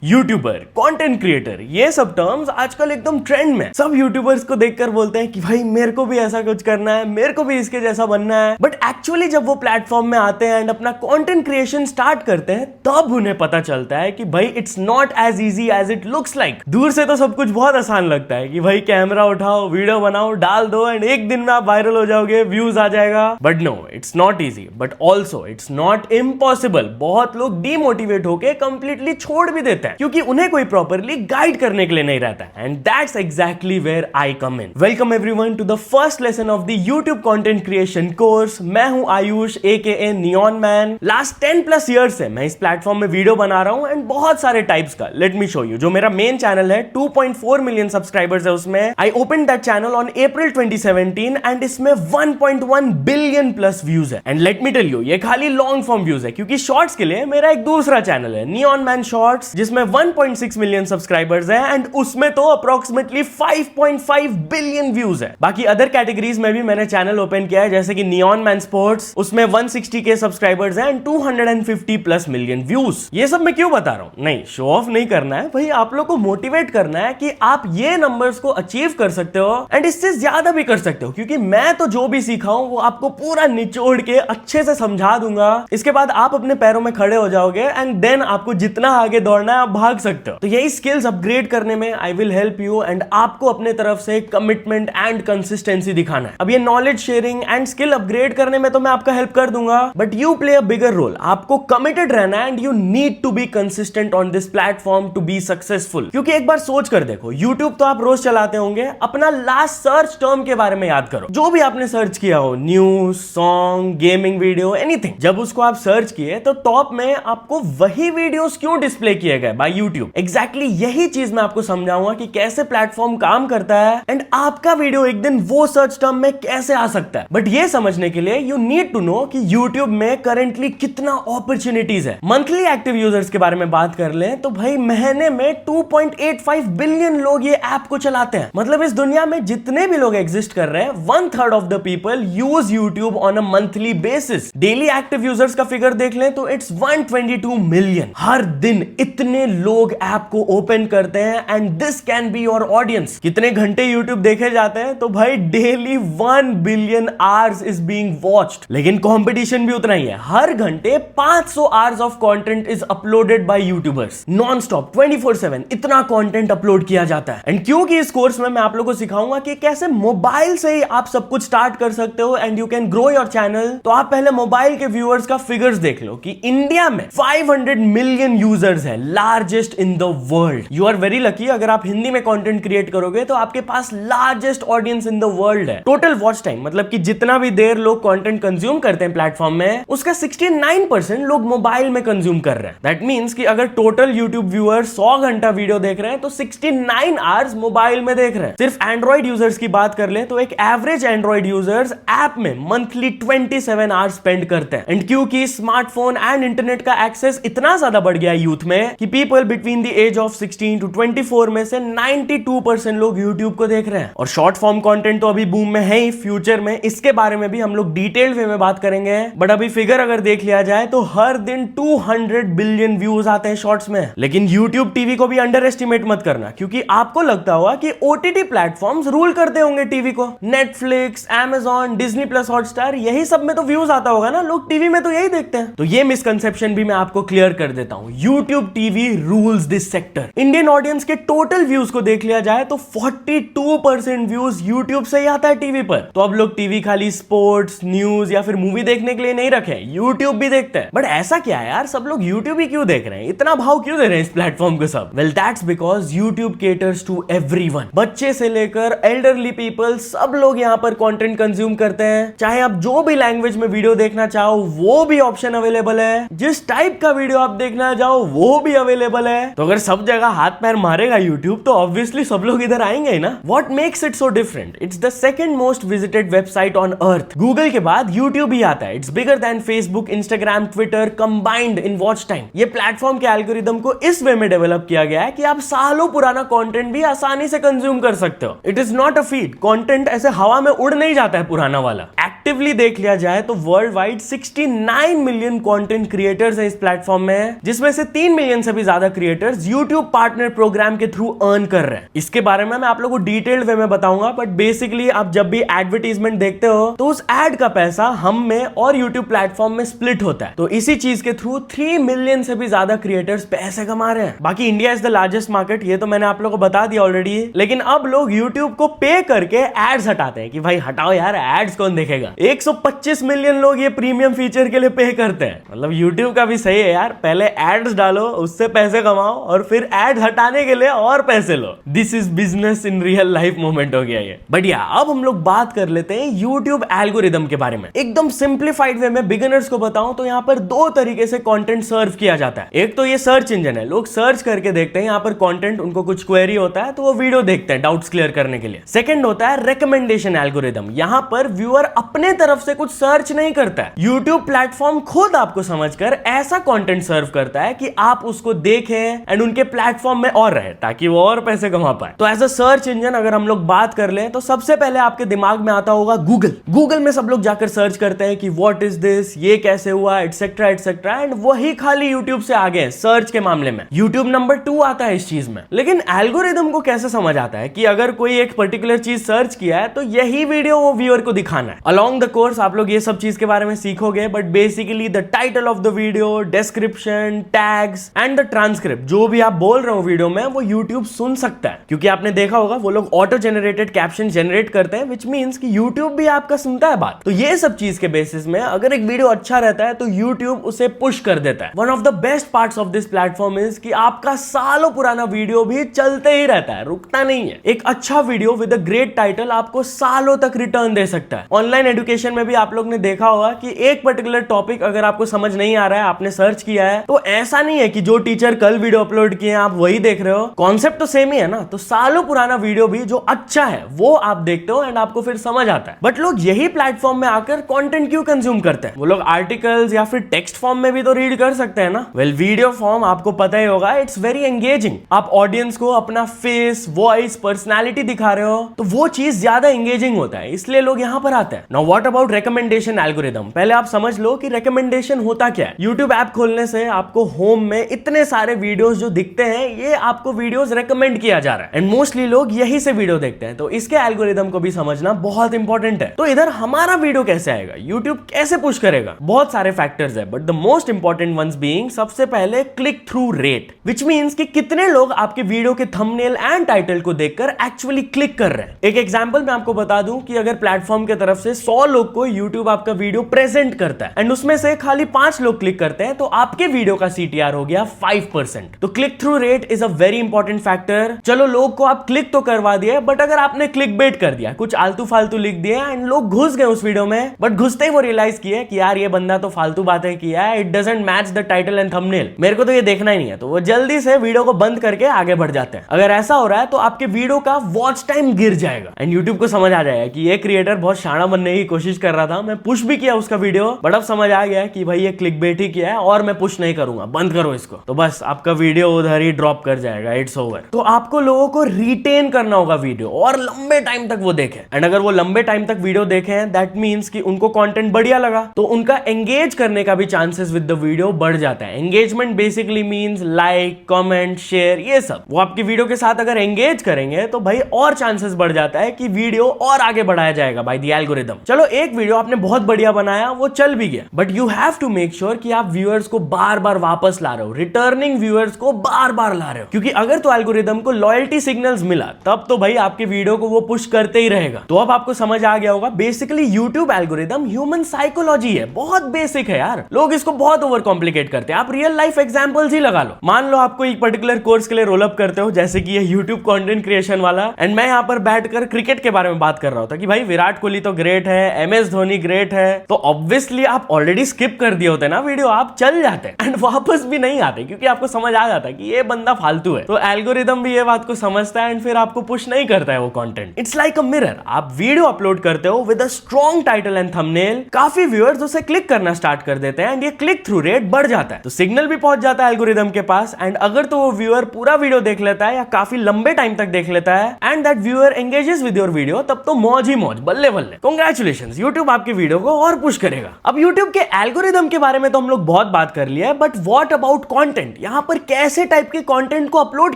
YouTuber, content creator, ये सब terms आजकल एकदम ट्रेंड में। सब यूट्यूबर्स को देखकर बोलते हैं कि भाई मेरे को भी ऐसा कुछ करना है, मेरे को भी इसके जैसा बनना है। बट एक्चुअली जब वो प्लेटफॉर्म में आते हैं एंड अपना कंटेंट क्रिएशन स्टार्ट करते हैं, तब उन्हें पता चलता है कि भाई it's not as easy as it looks like. दूर से तो सब कुछ बहुत आसान लगता है कि भाई कैमरा उठाओ, वीडियो बनाओ, डाल दो एंड एक दिन में आप वायरल हो जाओगे, व्यूज आ जाएगा। But no, it's not easy, but also it's not impossible. बहुत लोग डीमोटिवेट होकर कंप्लीटली छोड़ भी देते हैं क्योंकि उन्हें कोई प्रॉपरली गाइड करने के लिए नहीं रहता है। And that's exactly where I come in. Welcome everyone to the first lesson of the YouTube content creation course. मैं हूं Ayush AKA neon man. Last 10+ years से मैं इस प्लेटफॉर्म में वीडियो बना रहा हूं एंड बहुत सारे टाइप्स का। Let me show you. जो मेरा मेन चैनल है 2.4 मिलियन सब्सक्राइबर्स है, उसमें I open that channel on April 2017 and इसमें 1.1 बिलियन प्लस व्यूज है। And let me tell you, ये खाली लॉन्ग फॉर्म व्यूज है क्योंकि शॉर्ट्स के लिए मेरा एक दूसरा चैनल है नियॉन मैन शॉर्ट्स, जिसमें 1.6 मिलियन सब्सक्राइबर्स हैं एंड उसमें तो अप्रोक्सीमेटली 5.5 बिलियन व्यूज है। बाकी अदर कैटेगरीज में भी मैंने चैनल ओपन किया है, जैसे कि नियॉन मैन स्पोर्ट्स, उसमें 160K सब्सक्राइबर्स हैं एंड 250+ मिलियन व्यूज। ये सब मैं क्यों बता रहा हूं? नहीं, शो ऑफ नहीं करना है भाई, आप लोग को मोटिवेट करना है कि आप ये नंबर्स को अचीव कर सकते हो एंड इससे ज्यादा भी कर सकते हो। क्योंकि मैं तो जो भी सीखा हूं वो आपको पूरा निचोड़ के अच्छे से समझा दूंगा। इसके बाद आप अपने पैरों में खड़े हो जाओगे एंड देन आपको जितना आगे दौड़ना है आप भाग सकते हो। तो यही स्किल्स अपग्रेड करने में I will help you and आपको अपने तरफ से कमिटमेंट एंड कंसिस्टेंसी दिखाना है। अब ये knowledge sharing and skill upgrade करने में तो मैं आपका हेल्प कर दूंगा, but you play a bigger role. आपको कमिटेड रहना है and you need to be consistent on this platform to be successful. क्योंकि एक बार सोच कर देखो, यूट्यूब तो आप रोज चलाते होंगे, अपना लास्ट सर्च टर्म के बारे में याद करो। जो भी आपने सर्च किया हो, news, song, gaming video, anything, जब उसको आप सर्च किए तो टॉप में आपको वही वीडियोस क्यों डिस्प्ले किए गए बाय यूट्यूब? एग्जैक्टली यही चीज मैं आपको समझाऊंगा कि कैसे प्लेटफॉर्म काम करता है एंड आपका वीडियो एक दिन वो सर्च टर्म में कैसे आ सकता है। बट ये समझने के लिए यू नीड टू नो कि यूट्यूब में करेंटली कितना अपॉर्चुनिटीज है। मंथली एक्टिव यूजर्स के बारे में बात कर लें तो भाई महीने में 2.85 बिलियन लोग ये ऐप को चलाते हैं। मतलब इस दुनिया में जितने भी लोग एग्जिस्ट कर रहे हैं, 1/3 of the people use YouTube on a monthly basis. Daily active users का फिगर देख लें तो इट्स 122 मिलियन। हर दिन इतने लोग ऐप को ओपन करते हैं and this can be your audience. कितने घंटे यूट्यूब देखे जाते हैं? तो भाई daily 1 billion hours is being watched. लेकिन कंपटीशन भी उतना ही है। हर घंटे 500 hours of content is uploaded by YouTubers. Non stop 24/7 इतना कंटेंट अपलोड किया जाता है। एंड क्योंकि इस कोर्स में मैं आप लोगों को सिखाऊंगा कि कैसे मोबाइल से ही आप सब कुछ स्टार्ट कर सकते हो and you can grow your channel, तो आप पहले मोबाइल के व्यूअर्स का फिगर्स देख लो कि इंडिया में 500 मिलियन यूजर्स है, largest in the world. You are very lucky. अगर आप हिंदी में कंटेंट क्रिएट करोगे तो आपके पास largest audience in the world है। टोटल वॉच टाइम, मतलब कि जितना भी देर लोग कंटेंट कंज्यूम करते हैं प्लेटफॉर्म में, उसका 69% लोग मोबाइल में कंज्यूम कर रहे हैं। दैट मींस कि अगर टोटल यूट्यूब व्यूअर 100 घंटा वीडियो देख रहे हैं तो 69 आवर्स मोबाइल में देख रहे हैं। सिर्फ एंड्रॉइड यूजर्स की बात कर ले तो एक एवरेज एंड्रॉइड यूजर्स ऐप में मंथली 27 आवर्स स्पेंड करते हैं। एंड क्योंकि स्मार्टफोन एंड इंटरनेट का एक्सेस इतना ज्यादा बढ़ गया है यूथ में कि people between the age of 16 to 24 में से 92% लोग यूट्यूब को देख रहे हैं। और शॉर्ट फॉर्म कंटेंट तो अभी बूम में है ही। फ्यूचर में इसके बारे में भी हम लोग डिटेल्ड वे में बात करेंगे। बट अभी फिगर अगर देख लिया जाए तो हर दिन 200 बिलियन व्यूज आते हैं शॉर्ट्स में। लेकिन यूट्यूब टीवी को भी अंडर एस्टिमेट मत करना, क्योंकि आपको लगता होगा कि OTT प्लेटफॉर्म्स रूल करते होंगे टीवी को। Netflix, Amazon, Disney Plus, Hotstar, यही सब में तो व्यूज आता होगा ना, लोग टीवी में तो यही देखते हैं। तो ये मिसकंसेप्शन भी मैं आपको क्लियर कर देता हूं। YouTube TV rules this sector. Indian audience के टोटल व्यूज को देख लिया जाए तो 42% व्यूज यूट्यूब से ही आता है टीवी पर। तो अब लोग टीवी खाली स्पोर्ट्स, न्यूज या फिर मूवी देखने के लिए नहीं रखे, यूट्यूब भी देखते हैं। बट ऐसा क्या है यार, सब लोग यूट्यूब ही क्यों देख रहे हैं? इतना भाव क्यों दे रहे हैं इस प्लेटफॉर्म को सब? Well that's because YouTube caters to everyone. बच्चे से लेकर एल्डरली पीपल, सब लोग यहाँ पर कंटेंट कंज्यूम करते हैं। चाहे आप जो भी लैंग्वेज में वीडियो देखना चाहो वो भी ऑप्शन अवेलेबल है। जिस टाइप का वीडियो आप देखना चाहो वो भी अवेलेबल है। तो अगर सब जगह हाथ पैर मारेगा यूट्यूब तो ऑब्वियसली सब लोग इधर आएंगे ही ना। What makes it so different? It's the second most visited website on earth. Google के बाद यूट्यूब ही आता है। It's bigger than Facebook, Instagram, Twitter combined in watch time. ये प्लेटफॉर्म के एल्गोरिदम को इस वे में डेवलप किया गया है कि आप सालों पुराना कंटेंट भी आसानी से कंज्यूम कर सकते हो। It is not a feed. Content ऐसे हवा में उड़ नहीं जाता है पुराना वाला। एक्टिवली देख लिया जाए तो world wide 69 million content creators हैं इस प्लेटफॉर्म में, जिसमें से 3 मिलियन से भी ज्यादा क्रिएटर्स यूट्यूब पार्टनर प्रोग्राम के थ्रू अर्न कर रहे हैं। इसके बारे में मैं आप लोगों को डिटेल्ड वे में बताऊंगा, बट बेसिकली आप जब भी एडवर्टीजमेंट देखते हो तो उस एड का पैसा हम में और यूट्यूब प्लेटफॉर्म में स्प्लिट होता है। तो इसी चीज के थ्रू 3 मिलियन से भी ज्यादा क्रिएटर्स पैसे कमा रहे हैं। बाकी India is the largest market, ये तो मैंने आप लोगों को बता दिया ऑलरेडी, लेकिन अब लोग यूट्यूब को पे करके एड्स हटाते हैं कि भाई हटाओ यार, एड्स कौन देखेगा। 125 मिलियन लोग ये प्रीमियम फीचर के लिए पे करते हैं। मतलब यूट्यूब का भी सही है यार, पहले एड्स डालो, उससे पैसे कमाओ और फिर एड्स हटाने के लिए और पैसे लो। This is business in real life moment हो गया ये। बढ़िया, अब हम लोग बात कर लेते हैं यूट्यूब एल्गोरिदम के बारे में। एकदम सिंप्लीफाइड वे में बिगिनर्स को बताऊं तो यहाँ पर 2 तरीके से कंटेंट सर्व किया जाता है। एक तो ये सर्च इंजन है, लोग सर्च करके देखते हैं यहाँ पर कंटेंट, उनको कुछ क्वेरी होता है तो वो वीडियो देखते हैं डाउट्स क्लियर करने के लिए। सेकंड होता है रिकमेंडेशन एल्गोरिदम। यहाँ पर व्यूअर अपने तरफ से कुछ सर्च नहीं करता है, यूट्यूब प्लेटफॉर्म खुद आपको समझकर ऐसा कंटेंट सर्व करता है कि आप उसको देखें एंड उनके प्लेटफॉर्म में और रहे ताकि वो और पैसे कमा पाए। तो एज अ सर्च इंजन अगर हम लोग बात कर ले तो सबसे पहले आपके दिमाग में आता होगा गूगल। गूगल में सब लोग जाकर सर्च करते हैं कि व्हाट इज दिस, ये कैसे हुआ, एटसेट्रा एटसेट्रा, एंड वही खाली यूट्यूब से आगे है सर्च के मामले में। यूट्यूब नंबर 2 आता है इस चीज में। लेकिन एल्गोरिदम को कैसे समझ आता है कि अगर कोई एक पर्टिकुलर चीज सर्च किया है तो यही वीडियो वो व्यूअर को दिखाना है। अलोंग द कोर्स आप लोग ये सब चीज के बारे में सीखोगे, but basically the title of the video, description, tags and the transcript, जो भी आप बोल रहे हो वीडियो में, वो यूट्यूब सुन सकता है। क्योंकि आपने देखा होगा वो लोग ऑटो जनरेटेड कैप्शन जनरेट करते हैं, विच मींस कि यूट्यूब भी आपका सुनता है बात। तो ये सब चीज के बेसिस में अगर एक वीडियो अच्छा रहता है तो यूट्यूब उसे पुश कर देता है। One of the best parts of this platform is कि आपका सालों पुराना वीडियो भी चलते ही रहता है, रुकता नहीं है। एक अच्छा video with a great title आपको सालों तक रिटर्न दे सकता है। ऑनलाइन एजुकेशन में भी आप लोग ने देखा होगा कि एक पर्टिकुलर टॉपिक अगर आपको समझ नहीं आ रहा है, आपने सर्च किया है, तो ऐसा नहीं है कि जो टीचर कल वीडियो अपलोड किए आप वही देख रहे हो, कॉन्सेप्ट तो सेम ही है ना। तो सालों पुराना वीडियो भी जो अच्छा है वो आप देखते हो एंड आपको फिर समझ आता है। बट लोग यही प्लेटफॉर्म में आकर कंटेंट क्यों कंज्यूम करते हैं? वो लोग आर्टिकल्स या फिर टेक्स्ट फॉर्म में भी तो रीड कर सकते हैं ना। वेल, वीडियो फॉर्म आपको पता ही होगा, इट्स वेरी एंगेजिंग। आप ऑडियंस को अपना फेस, वॉइस, पर्सनालिटी दिखा रहे हो तो वो चीज ज्यादा एंगेजिंग होता है, इसलिए लोग यहां पर आते हैं। Now what about recommendation algorithm? पहले आप समझ लो कि रिकमेंडेशन होता क्या है। यूट्यूब ऐप खोलने से आपको होम में इतने सारे वीडियोस जो दिखते हैं, ये आपको वीडियोस रिकमेंड किया जा रहा है एंड मोस्टली लोग यही से वीडियो देखते हैं। तो इसके एल्गोरिदम को भी समझना बहुत इंपॉर्टेंट है। तो इधर हमारा वीडियो कैसे आएगा, यूट्यूब कैसे पुश करेगा? बहुत सारे फैक्टर्स है, but the most important ones being सबसे पहले click through rate, which means कि कितने लोग आपके वीडियो के थंबनेल एंड टाइटल को देखकर एक्चुअली क्लिक कर रहे हैं। एक एग्जांपल मैं आपको बता दूं कि अगर प्लेटफॉर्म की तरफ से 100 लोग को यूट्यूब आपका वीडियो प्रेजेंट करता है एंड उसमें से खाली 5 लोग क्लिक करते हैं, तो आपके वीडियो का CTR हो गया 5%। तो click through rate is a very important factor. चलो, लोग को आप क्लिक तो करवा दिए, बट अगर आपने क्लिक बेट कर दिया, कुछ आलतू फालतू लिख दिया एंड लोग घुस गए उस वीडियो में, बट घुसते ही वो रियलाइज किए कि यार ये बंदा तो फालतू बातें किया है, it doesn't match the title and thumbnail, मेरे को तो ये देखना ही नहीं है, तो वो जल्दी से वीडियो को बंद करके आगे बढ़ जाते हैं। अगर ऐसा हो रहा है तो आपके वीडियो का वॉच टाइम गिर जाएगा एंड यूट्यूब को समझ आ जाएगा कि ये क्रिएटर बहुत शाना बनने की कोशिश कर रहा था, मैं पुश भी किया उसका वीडियो, बट अब समझ आ गया कि भाई ये क्लिकबेट ही किया है और मैं पुश नहीं करूंगा, बंद करो इसको। तो बस आपका वीडियो उधर ही ड्रॉप कर जाएगा, इट्स ओवर। तो आपको लोगों को रिटेन करना होगा वीडियो और लंबे टाइम तक वो देखें, एंड अगर वो लंबे टाइम तक वीडियो देखें, दैट मींस कि उनको कंटेंट बढ़िया लगा, तो उनका एंगेज करने का भी चांसेस विद द वीडियो बढ़ जाता है। Engagement basically means like, comment, share, ये सब। वो आपकी वीडियो के साथ अगर एंगेज करेंगे तो भाई और चांसेस बढ़ जाता है कि वीडियो और आगे बढ़ाया जाएगा बाय द एल्गोरिदम। चलो, एक वीडियो आपने बहुत बढ़िया बनाया, वो चल भी गया, but you have to make sure कि आप व्यूअर्स को बार बार वापस ला रहे हो, रिटर्निंग व्यूअर्स को बार बार ला रहे हो, क्योंकि अगर तो एल्गोरिदम को लॉयल्टी सिग्नल्स मिला तब तो भाई आपके वीडियो को वो पुश करते ही रहेगा। तो अब आपको समझ आ गया होगा, basically YouTube algorithm human psychology है, बहुत बेसिक है यार। लोग इसको बहुत ओवर कॉम्प्लिकेट करते हैं। आप रियल लाइफ एग्जांपल्स ही लगा लो। मान लो आपको एक पर्टिकुलर कोर्स के लिए रोल अप करते हो, जैसे कि ये यूट्यूब कंटेंट क्रिएशन वाला, एंड मैं यहाँ पर बैठकर क्रिकेट के बारे में बात कर रहा होता कि भाई विराट कोहली तो ग्रेट है, MS धोनी ग्रेट है, तो ऑब्वियसली आप ऑलरेडी स्किप कर दिए होते ना वीडियो, आप चल जाते एंड वापस भी नहीं आते, क्योंकि आपको समझ आ जाता है कि ये बंदा फालतू है। तो एल्गोरिदम भी ये बात को समझता है एंड फिर आपको पुश नहीं करता है वो content. It's like a mirror. आप वीडियो अपलोड करते हो with a strong title and thumbnail, काफी व्यूअर्स उसे क्लिक करना स्टार्ट कर देते हैं एंड ये क्लिक थ्रू रेट बढ़ जाता है, तो सिग्नल भी पहुंच जाता है एल्गोरिदम के पास। एंड अगर तो वो व्यूअर पूरा वीडियो देख लेता है या काफी लंबे टाइम तक देख लेता है and that viewer engages with your video, तब तो मौज ही मौज, बल्ले बल्ले, कांग्रेचुलेशन। कांग्रेचुलेशंस, यूट्यूब आपकी वीडियो को और पुश करेगा। अब यूट्यूब के एल्गोरिदम के बारे में तो हम लोग बहुत बात कर लिया है, बट व्हाट अबाउट कंटेंट? यहाँ पर कैसे टाइप के कंटेंट को अपलोड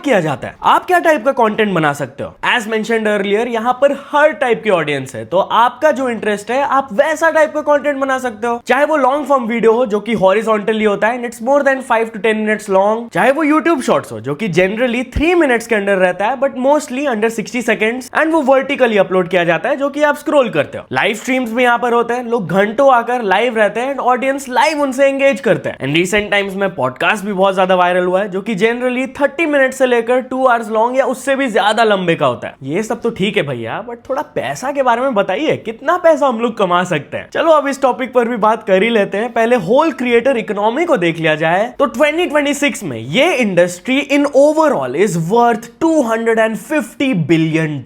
किया जाता है? आप क्या टाइप का कंटेंट बना सकते हो? एज मेंशन्ड अर्लियर, यहाँ पर हर टाइप की ऑडियंस है, तो आपका जो इंटरेस्ट है आप वैसा टाइप का कंटेंट बना सकते हो। चाहे वो लॉन्ग फॉर्म वीडियो हो जो कि हॉरिजॉन्टली होता है, it's more than 5 to 10 minutes long, चाहे वो यूट्यूब शॉर्ट्स हो जो कि जनरली 3 मिनट्स के अंडर रहता है but mostly under 60 seconds, and वो वर्टिकली अपलोड किया जाता है जो कि आप स्क्रॉल करते हो। लाइव स्ट्रीम्स भी यहाँ पर होते हैं, लोग घंटों आकर लाइव रहते हैं एंड ऑडियंस लाइव उनसे एंगेज करते हैं। एंड रिसेंट टाइम्स में पॉडकास्ट भी बहुत ज्यादा वायरल हुआ है जो कि जनरली 30 मिनट से लेकर 2 आवर्स लॉन्ग या उससे भी ज्यादा लंबे का होता है। ये सब तो ठीक है भैया, बट थोड़ा पैसा के बारे में बताइए, कितना पैसा हम लोग कमा सकते हैं? चलो अब इस टॉपिक पर भी बात कर ही लेते हैं। पहले होल क्रिएटर इकोनॉमी को देख लिया जाए तो 2026 में ये industry in overall is worth $250 billion,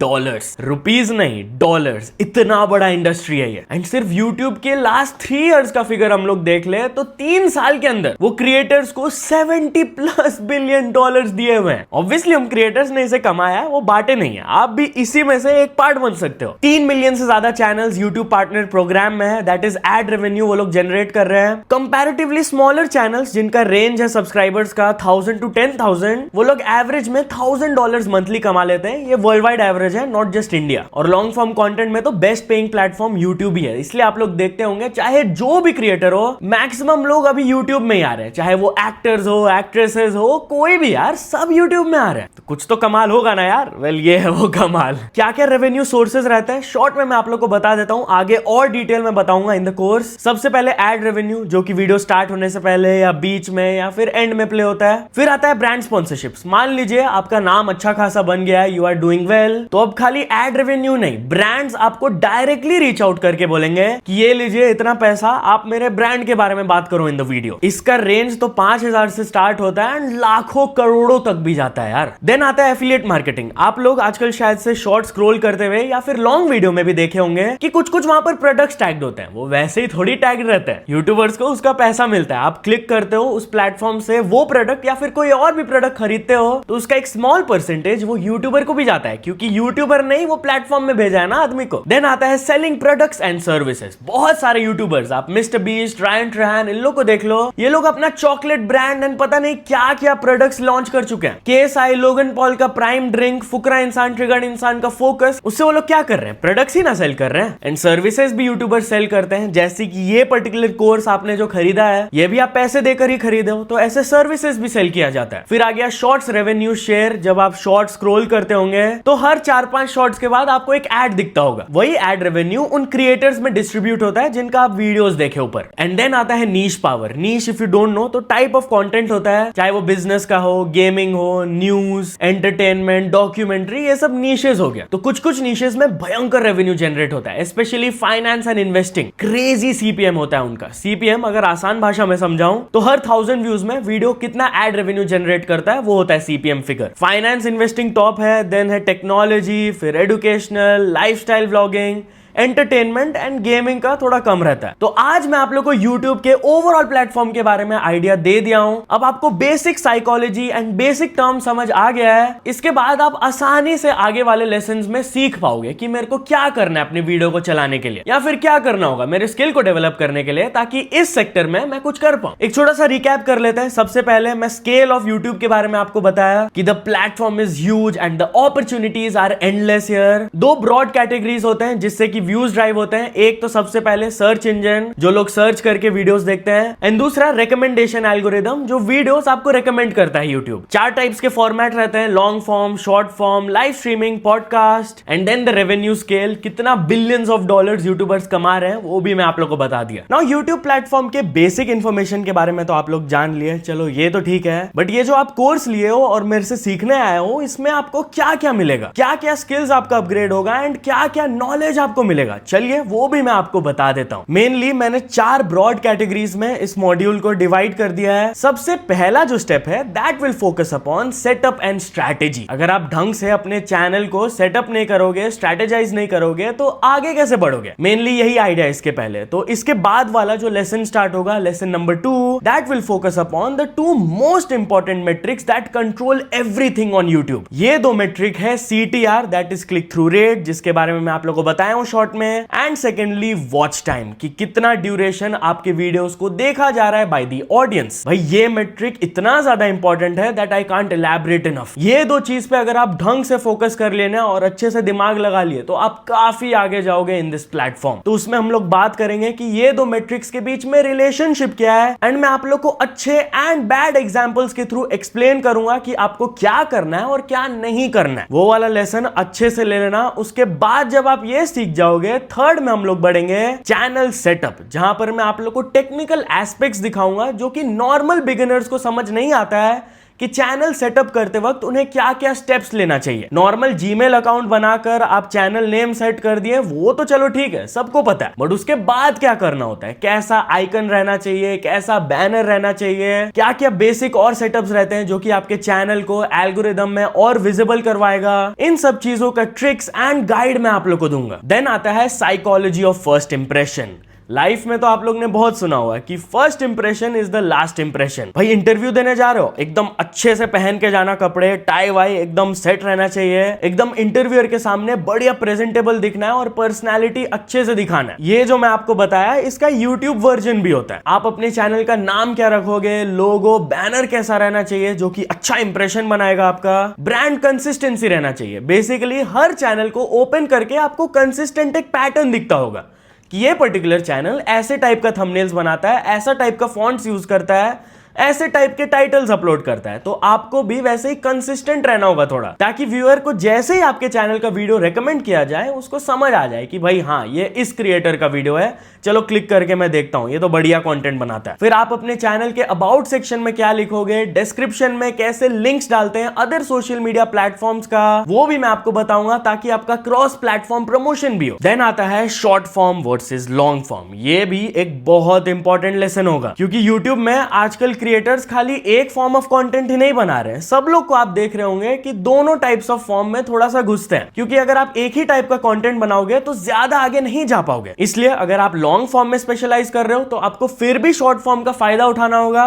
rupees नहीं डॉलर्स। इतना बड़ा इंडस्ट्री है ये। एंड सिर्फ यूट्यूब के लास्ट 3 इयर्स का फिगर हम लोग देख ले तो 3 साल के अंदर वो क्रिएटर्स को $70+ बिलियन दिए हुए हैं। ऑब्वियसली हम क्रिएटर्स ने इसे कमाया है, वो बांटे नहीं है। आप भी इसी में से एक पार्ट बन सकते हो। 3 मिलियन से ज्यादा चैनल्स यूट्यूब पार्टनर प्रोग्राम में है, दैट इज एड रेवेन्यू वो लोग जनरेट कर रहे हैं। कंपैरेटिवली स्मॉलर चैनल्स जिनका रेंज है सब्सक्राइबर्स का 1000 to 10,000, वो लोग एवरेज में $1000 मंथली कमा लेते हैं। ये वर्ल्ड वाइड एवरेज है, नॉट जस्ट इंडिया। और लॉन्ग फॉर्म कंटेंट में तो बेस्ट पेइंग प्लेटफॉर्म यूट्यूब ही है, इसलिए आप लोग देखते होंगे चाहे जो भी क्रिएटर हो, मैक्सिमम लोग अभी यूट्यूब में ही आ रहे हैं। चाहे वो एक्टर्स हो, एक्ट्रेसेस हो, कोई भी यार, सब यूट्यूब में आ रहे हैं। तो कुछ तो कमाल होगा ना यार। वेल ये है वो कमाल। क्या क्या रेवेन्यू सोर्सेज रहते हैं शॉर्ट में मैं आप लोग को बता देता हूं, आगे और डिटेल में बताऊंगा इन द कोर्स। सबसे पहले एड रेवेन्यू जो कि वीडियो स्टार्ट होने से पहले या बीच में या फिर एंड में प्ले होता है। फिर आता है ब्रांड स्पॉन्सरशिप्स। मान लीजिए आपका नाम अच्छा खासा बन गया है, यू आर डूइंग वेल, तो अब खाली एड रेवेन्यू नहीं, ब्रांड्स आपको डायरेक्टली रीच आउट करके बोलेंगे कि ये लीजिए इतना पैसा, आप मेरे ब्रांड के बारे में बात करो इन द वीडियो। इसका रेंज तो 5000 से स्टार्ट होता है एंड लाखों करोड़ों तक भी जाता है यार। देन आता है एफिलिएट मार्केटिंग। आप लोग आजकल शायद से शॉर्ट स्क्रॉल करते हुए या फिर लॉन्ग वीडियो में भी देखे होंगे कि कुछ कुछ वहां पर प्रोडक्ट्स टैग्ड होते हैं। वो वैसे ही थोड़ी टैग्ड रहते हैं, यूट्यूबर्स को उसका पैसा मिलता है। आप क्लिक करते हो उस प्लेटफॉर्म से वो प्रोडक्ट या फिर कोई और भी प्रोडक्ट खरीदते हो तो उसका एक स्मॉल परसेंटेज वो यूट्यूबर को भी जाता है, क्योंकि यूट्यूबर ने ही वो प्लेटफॉर्म में भेजा है ना आदमी को। देन आता है सेलिंग प्रोडक्ट्स एंड सर्विसेज। बहुत सारे यूट्यूबर्स, आप मिस्टर बीस्ट, रायन ट्रैन, इन लोग को देख लो, ये लोग अपना चॉकलेट ब्रांड एंड पता नहीं क्या क्या प्रोडक्ट्स लॉन्च कर चुके हैं। KSI, लोगन पॉल का प्राइम ड्रिंक, फुकरा इंसान, ट्रिगर्ड इंसान का फोकस, उससे वो लोग क्या कर रहे हैं? प्रोडक्ट्स ही ना सेल कर रहे हैं। एंड सर्विसेज भी यूट्यूबर सेल करते हैं, जैसे कि ये पर्टिकुलर कोर्स आपने जो खरीदा है ये भी आप पैसे देकर ही खरीदे हो, तो ऐसे सर्विसेज भी सेल किया जाता है। फिर आ गया शॉर्ट्स रेवेन्यू शेयर। जब आप शॉर्ट स्क्रॉल करते होंगे तो हर 4-5 शॉर्ट्स के बाद आपको एक एड दिखता होगा, वही एड रेवेन्यू उन क्रिएटर्स में डिस्ट्रीब्यूट होता है जिनका आप वीडियोस देखे ऊपर। एंड देन आता है niche power. Niche if you don't know तो टाइप ऑफ कंटेंट होता है, चाहे वो बिजनेस का हो, गेमिंग हो, न्यूज, एंटरटेनमेंट, डॉक्यूमेंट्री, ये सब नीशेस हो गया। तो कुछ कुछ नीशेस में भयंकर रेवेन्यू जनरेट होता है, specially finance and investing. Crazy CPM होता है उनका। CPM अगर आसान भाषा में समझाऊं तो हर 1000 व्यूज में वीडियो कितना एड रेवेन्यू जनरेट करता है वो होता है CPM figure. Finance investing top है, देन है टेक्नोलॉजी, फिर educational, lifestyle vlogging, entertainment and gaming का थोड़ा कम रहता है। तो आज मैं आप लोग को YouTube के ओवरऑल प्लेटफॉर्म के बारे में आइडिया दे दिया हूं। अब आपको basic psychology and basic term समझ आ गया है। इसके बाद आप आसानी से आगे वाले लेसन्स में सीख पाओगे कि मेरे को क्या करना है अपनी वीडियो को चलाने के लिए, या फिर क्या करना होगा मेरे स्किल को डेवलप करने के लिए, ताकि इस सेक्टर में मैं कुछ कर पाऊं। एक छोटा सा रिकैप कर लेते हैं। सबसे पहले मैं स्केल ऑफ YouTube के बारे में आपको बताया कि the platform is huge and the opportunities are endless here. 2 broad categories होते हैं जिससे कि व्यूज ड्राइव होते हैं। एक तो सबसे पहले सर्च इंजन, जो लोग सर्च करके वीडियोस देखते हैं, एंड दूसरा रिकमेंडेशन एल्गोरिदम, जो वीडियोस आपको रिकमेंड करता है यूट्यूब। 4 टाइप्स के फॉर्मेट रहते हैं, long form, short form, live streaming, podcast, and then the revenue scale. कितना बिलियंस ऑफ डॉलर्स यूट्यूबर्स कमा रहे हैं वो भी मैं आप लोग को बता दिया। नाउ यूट्यूब प्लेटफॉर्म के बेसिक इंफॉर्मेशन के बारे में तो आप लोग जान लिए, चलो ये तो ठीक है, बट ये जो आप कोर्स लिए हो और मेरे से सीखने आए हो, इसमें आपको क्या क्या मिलेगा, क्या क्या स्किल्स आपका अपग्रेड होगा एंड क्या क्या नॉलेज आपको मिलेगा, चलिए वो भी मैं आपको बता देता हूं। मेनली मैंने 4 ब्रॉड कैटेगरीज में इस मॉड्यूल को डिवाइड कर दिया है। सबसे पहला जो स्टेप है that will focus upon setup and strategy. अगर आप ढंग से अपने चैनल को सेटअप नहीं करोगे, स्ट्रैटेजाइज नहीं करोगे, तो आगे कैसे बढ़ोगे? मेनली यही आइडिया इसके पहले। तो इसके बाद वाला जो लेसन स्टार्ट होगा, lesson number 2, that will focus upon the 2 most important matrix that control everything on YouTube. ये 2 मेट्रिक है CTR, that is click through rate, जिसके बारे में मैं आप लोगों को बताया हूं शॉर्ट में, एंड सेकेंडली वॉच टाइम, कि कितना ड्यूरेशन आपके वीडियोस को देखा जा रहा है बाय द ऑडियंस। भाई ये मैट्रिक इतना ज्यादा इंपॉर्टेंट है that I can't elaborate enough. ये दो चीज पे अगर आप ढंग से फोकस कर लेना और अच्छे से दिमाग लगा लिए तो आप काफी आगे जाओगे इन दिस प्लेटफॉर्म। तो उसमें हम लोग बात करेंगे कि ये दो मैट्रिक्स के बीच में रिलेशनशिप क्या है, एंड मैं आप लोग को अच्छे एंड बैड एग्जांपल्स के थ्रू एक्सप्लेन करूंगा कि आपको क्या करना है और क्या नहीं करना है। वो वाला लेसन अच्छे से ले लेना। उसके बाद जब आप ये सीख जाओगे, थर्ड में हम लोग बढ़ेंगे चैनल सेटअप, जहां पर मैं आप लोग को टेक्निकल एस्पेक्ट्स दिखाऊंगा जो कि नॉर्मल बिगिनर्स को समझ नहीं आता है कि चैनल सेटअप करते वक्त उन्हें क्या क्या स्टेप्स लेना चाहिए। नॉर्मल जीमेल अकाउंट बनाकर आप चैनल नेम सेट कर दिए, वो तो चलो ठीक है, सबको पता है, बट उसके बाद क्या करना होता है, कैसा आइकन रहना चाहिए, कैसा बैनर रहना चाहिए, क्या क्या बेसिक और सेटअप्स रहते हैं जो कि आपके चैनल को एल्गोरिदम में और विजिबल करवाएगा। इन सब चीजों का ट्रिक्स एंड गाइड मैं आप लोग को दूंगा। देन आता है psychology of first impression. Life में तो आप लोग ने बहुत सुना हुआ है कि first impression is the last impression. भाई इंटरव्यू देने जा रहे हो, एकदम अच्छे से पहन के जाना, कपड़े टाई वाई एकदम सेट रहना चाहिए, एकदम इंटरव्यूअर के सामने बढ़िया प्रेजेंटेबल दिखना है और पर्सनालिटी अच्छे से दिखाना है। ये जो मैं आपको बताया इसका यूट्यूब वर्जन भी होता है। आप अपने चैनल का नाम क्या रखोगे, लोगो बैनर कैसा रहना चाहिए जो कि अच्छा इंप्रेशन बनाएगा आपका, ब्रांड कंसिस्टेंसी रहना चाहिए। बेसिकली हर चैनल को ओपन करके आपको कंसिस्टेंट एक पैटर्न दिखता होगा कि ये पर्टिकुलर चैनल ऐसे टाइप का थंबनेल्स बनाता है, ऐसा टाइप का फॉन्ट्स यूज करता है, ऐसे टाइप के टाइटल्स अपलोड करता है। तो आपको भी वैसे ही कंसिस्टेंट रहना होगा थोड़ा, ताकि व्यूअर को जैसे ही आपके चैनल का वीडियो रेकमेंड किया जाए उसको समझ आ जाए कि भाई हाँ ये इस क्रिएटर का वीडियो है, चलो क्लिक करके मैं देखता हूं, ये तो बढ़िया कंटेंट बनाता है। फिर आप अपने चैनल के अबाउट सेक्शन में क्या लिखोगे, डिस्क्रिप्शन में कैसे लिंक्स डालते हैं अदर सोशल मीडिया प्लेटफॉर्म्स का, वो भी मैं आपको बताऊंगा ताकि आपका क्रॉस प्लेटफॉर्म प्रमोशन भी हो। देन आता है short form versus long form. ये भी एक बहुत इंपॉर्टेंट लेसन होगा, क्योंकि यूट्यूब में आजकल क्रिएटर्स खाली एक फॉर्म ऑफ कंटेंट ही नहीं बना रहे हैं। सब लोग को आप देख रहे होंगे कि दोनों टाइप्स ऑफ फॉर्म में थोड़ा सा घुसते हैं, क्योंकि अगर आप एक ही टाइप का कंटेंट बनाओगे तो ज्यादा आगे नहीं जा पाओगे। इसलिए अगर आप लॉन्ग फॉर्म में स्पेशलाइज कर रहे हो तो आपको फिर भी शॉर्ट फॉर्म का फायदा उठाना होगा,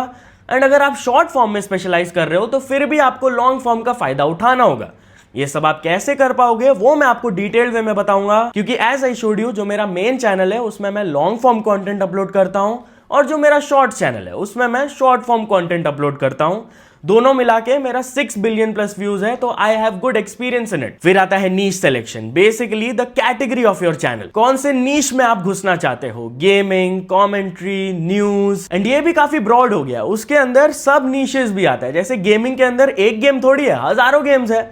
एंड अगर आप शॉर्ट फॉर्म में स्पेशलाइज कर रहे हो तो फिर भी आपको लॉन्ग फॉर्म का फायदा उठाना होगा। ये सब आप कैसे कर पाओगे वो मैं आपको डिटेल्ड वे में बताऊंगा, क्योंकि एज आई शोड यू जो मेरा मेन चैनल है उसमें मैं लॉन्ग फॉर्म कंटेंट अपलोड करता हूं, और जो मेरा शॉर्ट चैनल है उसमें मैं शॉर्ट फॉर्म कंटेंट अपलोड करता हूं। दोनों मिला के मेरा 6 बिलियन प्लस व्यूज है, तो I have good experience in it. फिर आता है niche selection, basically the category of your channel, कौन से नीश में आप घुसना चाहते हो, गेमिंग, कमेंट्री, न्यूज, एंड ये भी काफी ब्रॉड हो गया। उसके अंदर सब नीशेस भी आता है, जैसे गेमिंग के अंदर एक गेम थोड़ी है, हजारों गेम्स है।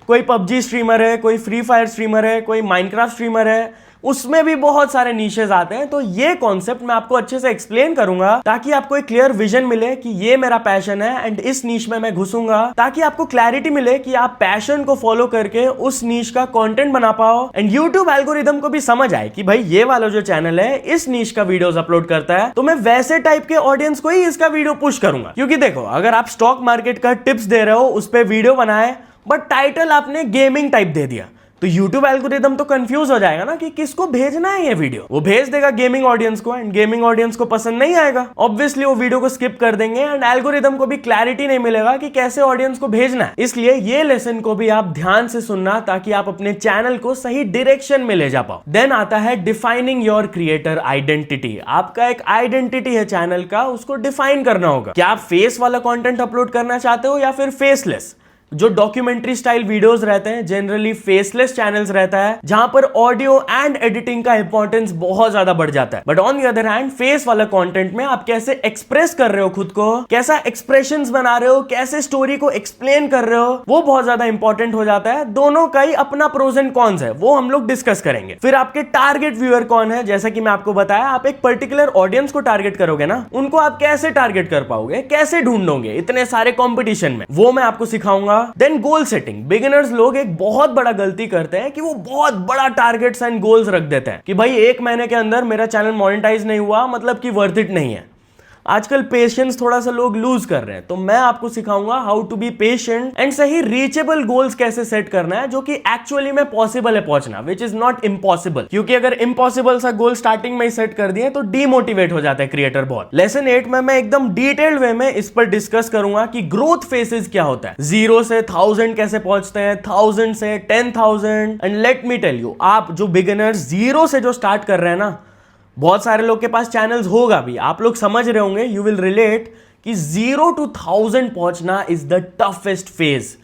कोई पबजी स्ट्रीमर है, कोई फ्री फायर स्ट्रीमर है, कोई माइनक्राफ्ट स्ट्रीमर है, उसमें भी बहुत सारे नीशेस आते हैं। तो ये कॉन्सेप्ट मैं आपको अच्छे से एक्सप्लेन करूंगा ताकि आपको एक क्लियर विजन मिले कि ये मेरा पैशन है एंड इस नीश में मैं घुसूंगा, ताकि आपको क्लैरिटी मिले कि आप पैशन को फॉलो करके उस नीश का कंटेंट बना पाओ, एंड यूट्यूब एल्गोरिदम को भी समझ आए कि भाई ये वाला जो चैनल है इस नीश का वीडियोस अपलोड करता है, तो मैं वैसे टाइप के ऑडियंस को ही इसका वीडियो पुश करूंगा। क्योंकि देखो, अगर आप स्टॉक मार्केट का टिप्स दे रहे हो, उस पर वीडियो बनाए, बट टाइटल आपने गेमिंग टाइप दे दिया, तो YouTube एल्गोरिदम तो कंफ्यूज हो जाएगा ना कि किसको भेजना है ये वीडियो। वो भेज देगा गेमिंग ऑडियंस को, एंड गेमिंग ऑडियंस को पसंद नहीं आएगा, ऑब्वियसली वो वीडियो को स्किप कर देंगे, एंड एल्गोरिदम को भी क्लैरिटी नहीं मिलेगा कि कैसे ऑडियंस को भेजना है। इसलिए ये लेसन को भी आप ध्यान से सुनना ताकि आप अपने चैनल को सही डायरेक्शन में ले जा पाओ। देन आता है डिफाइनिंग योर क्रिएटर आइडेंटिटी। आपका एक आइडेंटिटी है चैनल का, उसको डिफाइन करना होगा। क्या आप फेस वाला कंटेंट अपलोड करना चाहते हो या फिर फेसलेस? जो डॉक्यूमेंट्री स्टाइल वीडियोस रहते हैं जनरली फेसलेस चैनल्स रहता है, जहां पर ऑडियो एंड एडिटिंग का इंपॉर्टेंस बहुत ज्यादा बढ़ जाता है। But on the other hand face वाला कंटेंट में आप कैसे एक्सप्रेस कर रहे हो खुद को, कैसा एक्सप्रेशंस बना रहे हो, कैसे स्टोरी को एक्सप्लेन कर रहे हो, वो बहुत ज्यादा इंपॉर्टेंट हो जाता है। दोनों का ही अपना प्रोज एंड कॉन्स है, वो हम लोग डिस्कस करेंगे। फिर आपके टारगेट व्यूअर कौन है, जैसा कि मैं आपको बताया, आप एक पर्टिकुलर ऑडियंस को टारगेट करोगे ना, उनको आप कैसे टारगेट कर पाओगे, कैसे ढूंढोगे इतने सारे कॉम्पिटिशन में, वो मैं आपको सिखाऊंगा। Then goal setting. बिगिनर्स लोग एक बहुत बड़ा गलती करते हैं कि वो बहुत बड़ा टारगेट्स एंड गोल्स रख देते हैं कि भाई 1 महीने के अंदर मेरा चैनल मोनेटाइज नहीं हुआ मतलब कि वर्थ इट नहीं है। आजकल पेशेंस थोड़ा सा लोग लूज कर रहे हैं, तो मैं आपको सिखाऊंगा how to be patient and सही रीचेबल गोल्स कैसे सेट करना है जो कि एक्चुअली में पॉसिबल है पहुंचना, विच इज नॉट इम्पॉसिबल। क्योंकि अगर इम्पॉसिबल सा गोल स्टार्टिंग में ही सेट कर दिए तो डीमोटिवेट हो जाता है क्रिएटर बहुत। लेसन 8 में मैं एकदम डिटेल्ड वे में इस पर डिस्कस करूंगा कि ग्रोथ फेसेस क्या होता है, 0 से 1000 कैसे पहुंचते हैं, 1000 से 10,000। And let me tell you, आप जो बिगिनर्स 0 से जो स्टार्ट कर रहे हैं ना, बहुत सारे लोग के पास चैनल्स होगा भी, आप लोग समझ रहे होंगे, यू विल रिलेट कि 0 to 1000 पहुंचना इज द टफेस्ट फेज।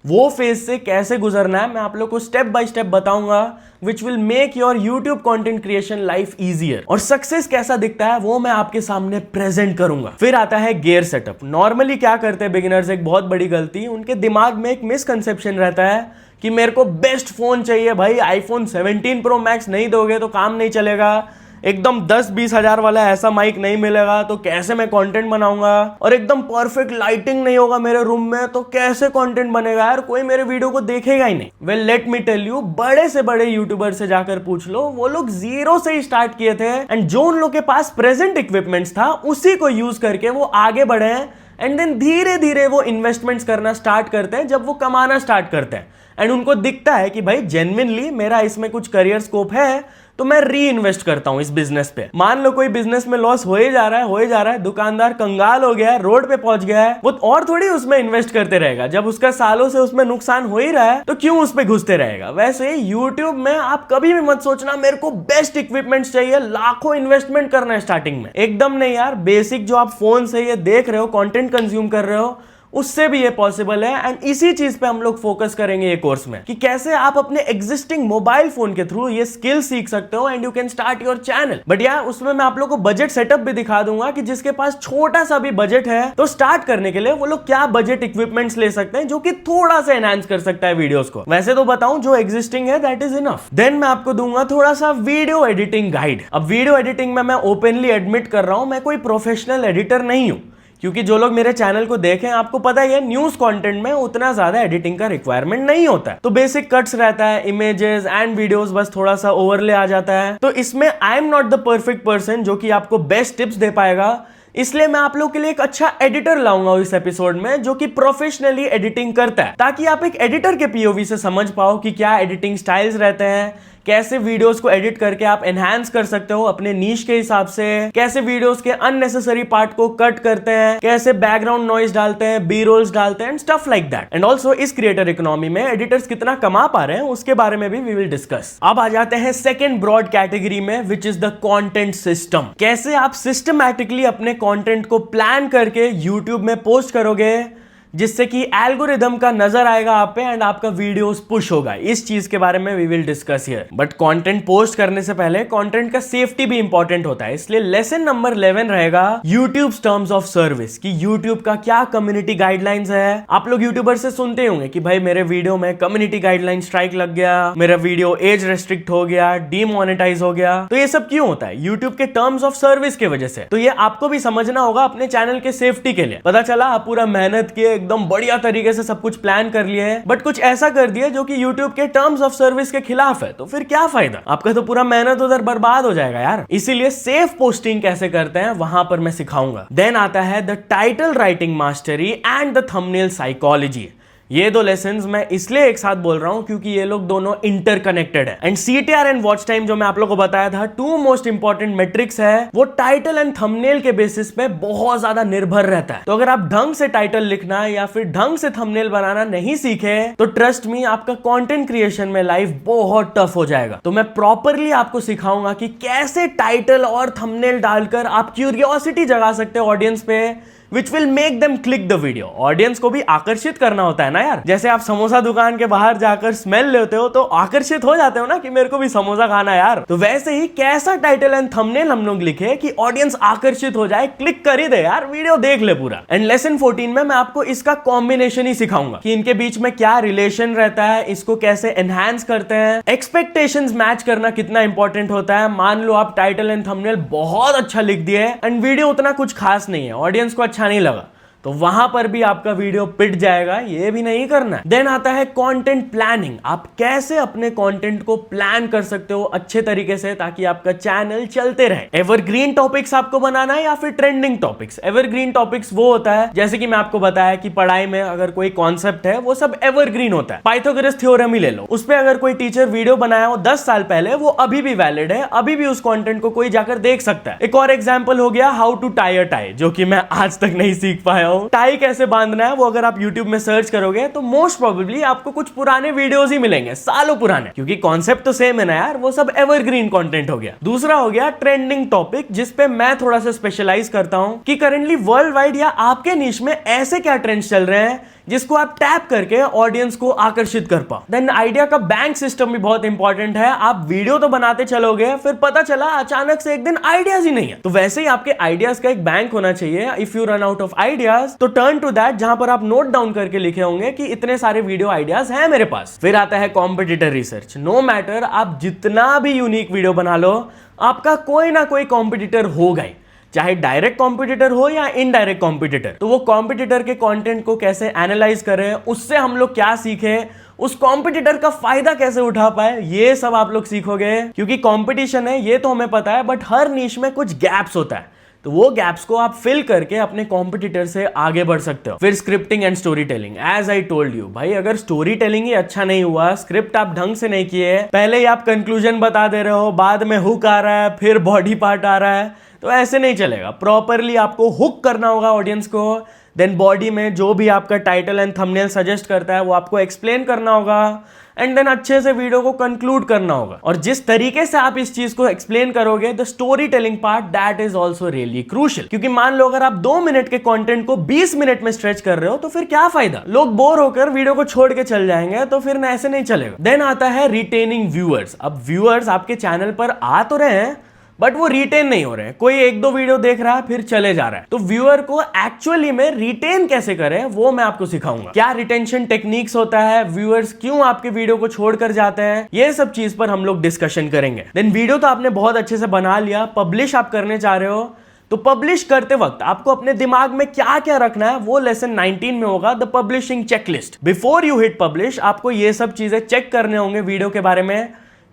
वो फेज से कैसे गुजरना है मैं आप लोग को स्टेप बाय स्टेप बताऊंगा, which will make your YouTube content creation life easier. और सक्सेस कैसा दिखता है वो मैं आपके सामने प्रेजेंट करूंगा। फिर आता है गियर सेटअप। नॉर्मली क्या करते हैं बिगिनर्स, एक बहुत बड़ी गलती, उनके दिमाग में एक मिसकंसेप्शन रहता है कि मेरे को बेस्ट फोन चाहिए भाई, आईफोन 17 प्रो मैक्स नहीं दोगे तो काम नहीं चलेगा, एकदम 10-20 हजार वाला ऐसा माइक नहीं मिलेगा तो कैसे मैं कंटेंट बनाऊंगा, और एकदम परफेक्ट लाइटिंग नहीं होगा मेरे रूम में तो कैसे कंटेंट बनेगा यार, कोई मेरे वीडियो को देखेगा ही नहीं। Well let me tell you, बड़े से बड़े यूट्यूबर से जाकर पूछ लो, वो लोग 0 से ही स्टार्ट किए थे एंड जो उन लोग के पास प्रेजेंट इक्विपमेंट्स था उसी को यूज करके वो आगे बढ़े हैं। एंड देन धीरे धीरे वो इन्वेस्टमेंट्स करना स्टार्ट करते हैं जब वो कमाना स्टार्ट करते हैं एंड उनको दिखता है कि भाई जेन्युइनली मेरा इसमें कुछ करियर स्कोप है, तो मैं री इन्वेस्ट करता हूं इस बिजनेस पे। मान लो कोई बिजनेस में लॉस हो ही जा रहा है, दुकानदार कंगाल हो गया है, रोड पे पहुंच गया है, वो और थोड़ी उसमें इन्वेस्ट करते रहेगा। जब उसका सालों से उसमें नुकसान हो ही रहा है तो क्यों उस पे घुसते रहेगा। वैसे यूट्यूब में आप कभी भी मत सोचना मेरे को बेस्ट इक्विपमेंट्स चाहिए, लाखों इन्वेस्टमेंट करना है स्टार्टिंग में, एकदम नहीं यार। बेसिक जो आप फोन से ये देख रहे हो, कंटेंट कंज्यूम कर रहे हो, उससे भी ये पॉसिबल है। एंड इसी चीज पे हम लोग फोकस करेंगे ये कोर्स में कि कैसे आप अपने एग्जिस्टिंग मोबाइल फोन के थ्रू ये स्किल सीख सकते हो and you can start your channel. But यार उसमें मैं आप लोग को बजट सेटअप भी दिखा दूंगा कि जिसके पास छोटा सा भी बजट है तो स्टार्ट करने के लिए वो लोग क्या बजट इक्विपमेंट्स ले सकते हैं जो कि थोड़ा सा एनहांस कर सकता है वीडियोस को। वैसे तो बताऊं जो एग्जिस्टिंग है दैट इज इनफ। देन मैं आपको दूंगा थोड़ा सा वीडियो एडिटिंग गाइड। अब वीडियो एडिटिंग में मैं ओपनली एडमिट कर रहा हूं मैं कोई प्रोफेशनल एडिटर नहीं हूं, क्योंकि जो लोग मेरे चैनल को देखें आपको पता ही है न्यूज कंटेंट में उतना ज्यादा एडिटिंग का रिक्वायरमेंट नहीं होता है, तो बेसिक कट्स रहता है, इमेजेस एंड वीडियोस बस थोड़ा सा ओवरले आ जाता है। तो इसमें I am not the perfect person जो कि आपको बेस्ट टिप्स दे पाएगा, इसलिए मैं आप लोग के लिए एक अच्छा एडिटर लाऊंगा इस एपिसोड में जो कि प्रोफेशनली एडिटिंग करता है, ताकि आप एक एडिटर के पीओवी से समझ पाओ कि क्या एडिटिंग स्टाइल्स रहते हैं, कैसे वीडियोस को एडिट करके आप एनहांस कर सकते हो अपने नीश के हिसाब से, कैसे वीडियोस के अननेसेसरी पार्ट को कट करते हैं, कैसे बैकग्राउंड नॉइज डालते हैं, बी रोल्स डालते हैं, stuff like that. And also इस क्रिएटर इकोनॉमी में एडिटर्स कितना कमा पा रहे हैं उसके बारे में भी वी विल डिस्कस। अब आ जाते हैं सेकेंड ब्रॉड कैटेगरी में, which is the content system. कैसे आप सिस्टमैटिकली अपने कंटेंट को प्लान करके यूट्यूब में पोस्ट करोगे जिससे कि एल्गोरिदम का नजर आएगा आप पे एंड आपका वीडियोस पुश होगा। इस चीज के बारे में we will discuss here. But content post करने से पहले कंटेंट का सेफ्टी भी इंपॉर्टेंट होता है, इसलिए लेसन नंबर 11 रहेगा यूट्यूब टर्म्स ऑफ सर्विस कि यूट्यूब का क्या कम्युनिटी गाइडलाइंस है। आप लोग यूट्यूबर से सुनते होंगे कि भाई मेरे वीडियो में कम्युनिटी गाइडलाइन स्ट्राइक लग गया, मेरा वीडियो एज रेस्ट्रिक्ट हो गया, डीमोनेटाइज हो गया। तो ये सब क्यों होता है? यूट्यूब के टर्म्स ऑफ सर्विस की वजह से। तो ये आपको भी समझना होगा अपने चैनल के सेफ्टी के लिए। पता चला आप पूरा मेहनत किए, एकदम बढ़िया तरीके से सब कुछ प्लान कर लिए हैं, बट कुछ ऐसा कर दिया जो कि YouTube के टर्म्स ऑफ सर्विस के खिलाफ है, तो फिर क्या फायदा? आपका तो पूरा मेहनत उधर बर्बाद हो जाएगा यार। इसीलिए सेफ पोस्टिंग कैसे करते हैं वहां पर मैं सिखाऊंगा। देन आता है the title writing mastery and the thumbnail psychology. ये दो लेसन्स मैं इसलिए एक साथ बोल रहा हूं क्योंकि ये लोग दोनों इंटरकनेक्टेड है। And CTR and watch time जो मैं आप लोगों को बताया था, 2 मोस्ट इंपॉर्टेंट मेट्रिक्स है, वो टाइटल एंड थंबनेल के बेसिस पे बहुत ज्यादा निर्भर रहता है। तो अगर आप ढंग से टाइटल लिखना या फिर ढंग से थंबनेल बनाना नहीं सीखे तो ट्रस्ट मी आपका कंटेंट क्रिएशन में लाइफ बहुत टफ हो जाएगा। तो मैं प्रॉपरली आपको सिखाऊंगा कि कैसे टाइटल और थंबनेल डालकर आप क्यूरियोसिटी जगा सकते हो ऑडियंस पे, which will make them click the video। Audience को भी आकर्षित करना होता है ना यार। जैसे आप समोसा दुकान के बाहर जाकर स्मेल लेते हो तो आकर्षित हो जाते हो ना कि मेरे को भी समोसा खाना यार। तो वैसे ही कैसा टाइटल एंड थंबनेल हम लोग लिखे कि ऑडियंस आकर्षित हो जाए, क्लिक कर ही दे यार, वीडियो देख ले पूरा। एंड लेसन 14 में मैं आपको इसका कॉम्बिनेशन ही सिखाऊंगा कि इनके बीच में क्या रिलेशन रहता है, इसको कैसे एनहांस करते हैं, एक्सपेक्टेशंस मैच करना कितना इंपॉर्टेंट होता है। मान लो आप टाइटल एंड थंबनेल बहुत अच्छा लिख दिए एंड वीडियो उतना कुछ खास नहीं है, ऑडियंस को अच्छा नहीं लगा, तो वहां पर भी आपका वीडियो पिट जाएगा, ये भी नहीं करना है। देन आता है कंटेंट प्लानिंग। आप कैसे अपने कंटेंट को प्लान कर सकते हो अच्छे तरीके से ताकि आपका चैनल चलते रहे। एवरग्रीन टॉपिक्स आपको बनाना है या फिर ट्रेंडिंग टॉपिक्स। एवरग्रीन टॉपिक्स वो होता है जैसे कि मैं आपको बताया कि पढ़ाई में अगर कोई कॉन्सेप्ट है वो सब एवरग्रीन होता है। पाइथागोरस थ्योरम ही ले लो, उस पे अगर कोई टीचर वीडियो बनाया हो 10 साल पहले, वो अभी भी वैलिड है, अभी भी उस कंटेंट को कोई जाकर देख सकता है। एक और एग्जांपल हो गया how to tie a tie, जो कि मैं आज तक नहीं सीख पाया हूं। टाई कैसे बांधना है वो अगर आप YouTube में सर्च करोगे तो मोस्ट प्रोबेबली आपको कुछ पुराने वीडियोस ही मिलेंगे, सालों पुराने, क्योंकि कॉन्सेप्ट तो सेम है ना यार, वो सब एवरग्रीन कंटेंट हो गया। दूसरा हो गया ट्रेंडिंग टॉपिक, जिस पे मैं थोड़ा सा स्पेशलाइज करता हूं कि करेंटली वर्ल्ड वाइड या आपके निश में ऐसे क्या ट्रेंड्स चल रहे हैं जिसको आप टैप करके ऑडियंस को आकर्षित कर पाओ। देन आइडिया का बैंक सिस्टम भी बहुत इंपॉर्टेंट है। आप वीडियो तो बनाते चलोगे, फिर पता चला अचानक से एक दिन आइडियाज ही नहीं है, तो वैसे ही आपके आइडियाज का एक बैंक होना चाहिए। If you run out of ideas तो टर्न टू दैट, जहां पर आप नोट डाउन करके लिखे होंगे कि इतने सारे वीडियो आइडियाज हैं मेरे पास। फिर आता है कॉम्पिटिटर रिसर्च। नो मैटर आप जितना भी यूनिक वीडियो बना लो, आपका कोई ना कोई कॉम्पिटिटर होगा ही, चाहे डायरेक्ट कॉम्पिटिटर हो या इनडायरेक्ट कॉम्पिटिटर। तो वो कॉम्पिटिटर के कंटेंट को कैसे एनालाइज करें, उससे हम लोग क्या सीखे, उस कॉम्पिटिटर का फायदा कैसे उठा पाए, ये सब आप लोग सीखोगे। क्योंकि कंपटीशन है ये तो हमें पता है, बट हर नीश में कुछ गैप्स होता है, तो वो गैप्स को आप फिल करके अपने कॉम्पिटिटर से आगे बढ़ सकते हो। फिर scripting and story telling. As I told you भाई, अगर स्टोरी टेलिंग ही अच्छा नहीं हुआ, स्क्रिप्ट आप ढंग से नहीं किए, पहले ही आप कंक्लूजन बता दे रहे हो, बाद में हुक आ रहा है, फिर बॉडी पार्ट आ रहा है, तो ऐसे नहीं चलेगा। प्रॉपरली आपको हुक करना होगा ऑडियंस को। देन बॉडी में जो भी आपका टाइटल एंड थंबनेल सजेस्ट करता है वो आपको एक्सप्लेन करना होगा, एंड देन अच्छे से वीडियो को कंक्लूड करना होगा। और जिस तरीके से आप इस चीज को एक्सप्लेन करोगे, the story telling part, that is also really crucial. क्योंकि मान लो अगर आप 2 मिनट के कंटेंट को 20 मिनट में स्ट्रेच कर रहे हो, तो फिर क्या फायदा, लोग बोर होकर वीडियो को छोड़ के चल जाएंगे, तो फिर ऐसे नहीं चलेगा। देन आता है रिटेनिंग व्यूअर्स। अब व्यूअर्स आपके चैनल पर आ तो रहे हैं, बट वो रिटेन नहीं हो रहे हैं। कोई 1-2 वीडियो देख रहा है फिर चले जा रहा है। तो व्यूअर को एक्चुअली में रिटेन कैसे करें वो मैं आपको सिखाऊंगा। क्या रिटेंशन टेक्निक्स होता है, व्यूअर्स क्यों आपके वीडियो को छोड़कर जाते हैं, ये सब चीज पर हम लोग डिस्कशन करेंगे। देन वीडियो तो आपने बहुत अच्छे से बना लिया, पब्लिश आप करने चाह रहे हो, तो पब्लिश करते वक्त आपको अपने दिमाग में क्या क्या रखना है वो लेसन 19 में होगा, the publishing checklist. Before you hit publish आपको ये सब चीजें चेक करने होंगे वीडियो के बारे में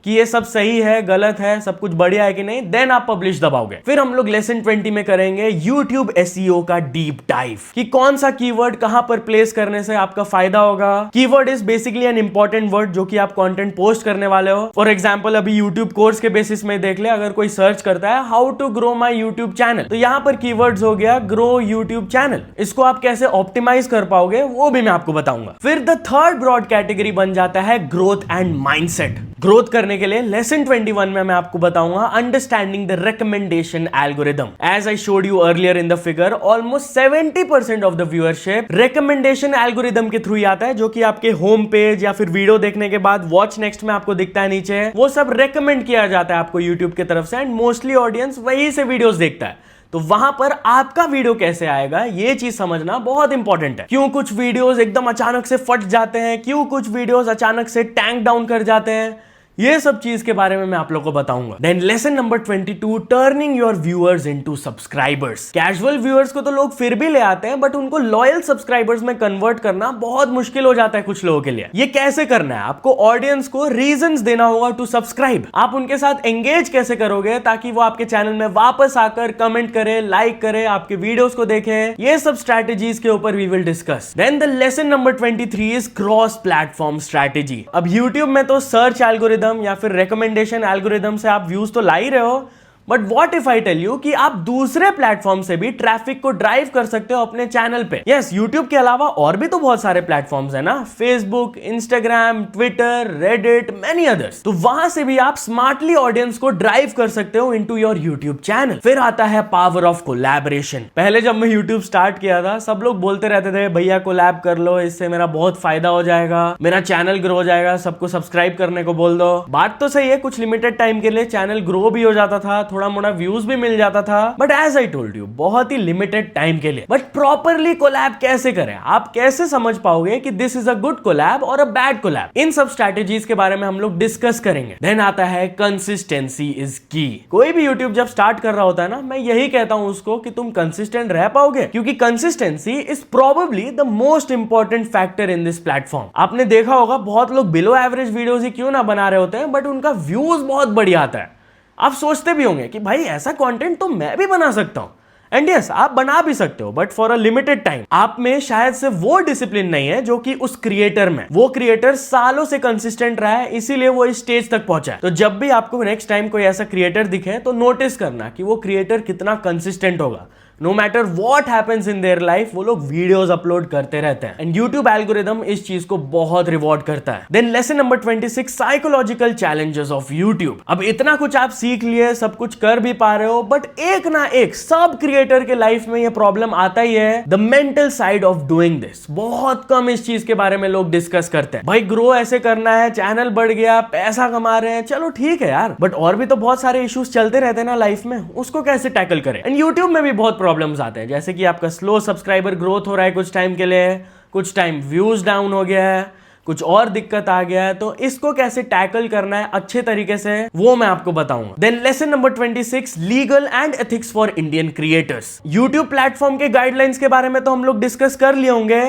कि ये सब सही है, गलत है, सब कुछ बढ़िया है कि नहीं, देन आप पब्लिश दबाओगे। फिर हम लोग लेसन 20 में करेंगे YouTube SEO का डीप डाइव, कि कौन सा कीवर्ड कहां पर प्लेस करने से आपका फायदा होगा। Keyword is basically an important word जो कि आप कंटेंट पोस्ट करने वाले हो। फॉर एग्जांपल अभी YouTube कोर्स के बेसिस में देख ले, अगर कोई सर्च करता है how to grow my YouTube channel, तो यहां पर कीवर्ड्स हो गया ग्रो YouTube चैनल। इसको आप कैसे ऑप्टिमाइज कर पाओगे वो भी मैं आपको बताऊंगा। फिर द थर्ड ब्रॉड कैटेगरी बन जाता है ग्रोथ एंड माइंडसेट। ग्रोथ करने के लिए लेसन 21 में मैं आपको बताऊंगा understanding the recommendation algorithm. As I showed you earlier in the figure, almost 70% of the viewership recommendation algorithm के थ्रू ही आता है, जो कि आपके होम पेज या फिर वीडियो देखने के बाद वॉच नेक्स्ट में आपको दिखता है नीचे, वो सब रिकमेंड किया जाता है आपको यूट्यूब की तरफ से, एंड मोस्टली ऑडियंस वही से वीडियोस देखता है। तो वहां पर आपका वीडियो कैसे आएगा ये चीज समझना बहुत इंपॉर्टेंट है। क्यों कुछ वीडियोस एकदम अचानक से फट जाते हैं, क्यों कुछ वीडियोस अचानक से टैंक डाउन कर जाते हैं, ये सब चीज के बारे में मैं आप लोगों को बताऊंगा। Then lesson number 22, turning your viewers into subscribers. Casual viewers को तो लोग फिर भी ले आते हैं, बट उनको लॉयल सब्सक्राइबर्स में कन्वर्ट करना बहुत मुश्किल हो जाता है कुछ लोगों के लिए। ये कैसे करना है, आपको ऑडियंस को रीजंस देना होगा टू सब्सक्राइब। आप उनके साथ एंगेज कैसे करोगे ताकि वो आपके चैनल में वापस आकर कमेंट करे, लाइक करे, आपके वीडियोस को देखे, ये सब स्ट्रैटेजीज के ऊपर we will discuss. Then the lesson number 23 is cross platform strategy. अब यूट्यूब में तो सर्च एल्गोरिदम या फिर रिकमेंडेशन एल्गोरिदम से आप व्यूज तो ला ही रहे हो, but what if I tell you कि आप दूसरे प्लेटफॉर्म से भी ट्रैफिक को ड्राइव कर सकते हो अपने चैनल पे। यस, यूट्यूब के अलावा और भी तो बहुत सारे प्लेटफॉर्म्स है ना, Facebook, Instagram, Twitter, Reddit, many others. तो वहां से भी आप स्मार्टली ऑडियंस को ड्राइव कर सकते हो इनटू योर यूट्यूब चैनल। फिर आता है पावर ऑफ कोलैबोरेशन। पहले जब मैं यूट्यूब स्टार्ट किया था, सब लोग बोलते रहते थे भैया कोलैब कर लो, इससे मेरा बहुत फायदा हो जाएगा, मेरा चैनल ग्रो हो जाएगा, सबको सब्सक्राइब करने को बोल दो। बात तो सही है, कुछ लिमिटेड टाइम के लिए चैनल ग्रो भी हो जाता था, थोड़ा मोड़ा व्यूज भी मिल जाता था, but as I told you बहुत ही लिमिटेड टाइम के लिए। बट प्रॉपरली कोलैब कैसे करें, आप कैसे समझ पाओगे कि this is a good collab और अ बैड कोलैब, इन सब स्ट्रैटेजीज के बारे में हम लोग डिस्कस करेंगे। देन आता है कंसिस्टेंसी इज की। कोई भी यूट्यूब जब स्टार्ट कर रहा होता है ना, मैं यही कहता हूं उसको कि तुम कंसिस्टेंट रह पाओगे, क्योंकि consistency is probably the most important factor in this platform. आपने देखा होगा बहुत लोग बिलो एवरेज वीडियोस ही क्यों ना बना रहे होते हैं, बट उनका व्यूज बहुत बढ़िया आता है। आप सोचते भी होंगे कि भाई ऐसा कंटेंट तो मैं भी बना सकता हूं, एंड यस आप बना भी सकते हो, but for a limited time. आप में शायद से वो डिसिप्लिन नहीं है जो कि उस क्रिएटर में। वो क्रिएटर सालों से कंसिस्टेंट रहा है, इसीलिए वो इस स्टेज तक पहुंचा है। तो जब भी आपको नेक्स्ट टाइम कोई ऐसा क्रिएटर दिखे तो नोटिस करना कि वो क्रिएटर कितना कंसिस्टेंट होगा। No matter what happens in their life, वो लोग वीडियोस अपलोड करते रहते हैं, एंड यूट्यूब एल्गोरिदम इस चीज को बहुत रिवॉर्ड करता है। Then lesson number 26, psychological challenges of YouTube. अब इतना कुछ आप सीख लिए, सब कुछ कर भी पा रहे हो, बट एक ना एक सब क्रिएटर के लाइफ में ये प्रॉब्लम आता ही है, the mental side of doing this. बहुत कम इस चीज के बारे में लोग डिस्कस करते हैं। भाई ग्रो ऐसे करना है, चैनल बढ़ गया, पैसा कमा रहे हैं, चलो ठीक है यार, बट और भी तो बहुत सारे इश्यूज चलते रहते हैं ना लाइफ में, उसको कैसे टैकल करें। एंड यूट्यूब में भी बहुत प्रॉब्लम्स आते हैं, जैसे कि आपका स्लो सब्सक्राइबर ग्रोथ हो रहा है कुछ टाइम के लिए, कुछ टाइम व्यूज डाउन हो गया है, कुछ और दिक्कत आ गया है, तो इसको कैसे टैकल करना है अच्छे तरीके से, वो मैं आपको बताऊंगा। Then lesson number 26, legal and ethics for Indian creators. YouTube platform के गाइडलाइंस के बारे में तो हम लोग डिस्कस कर लिए होंगे,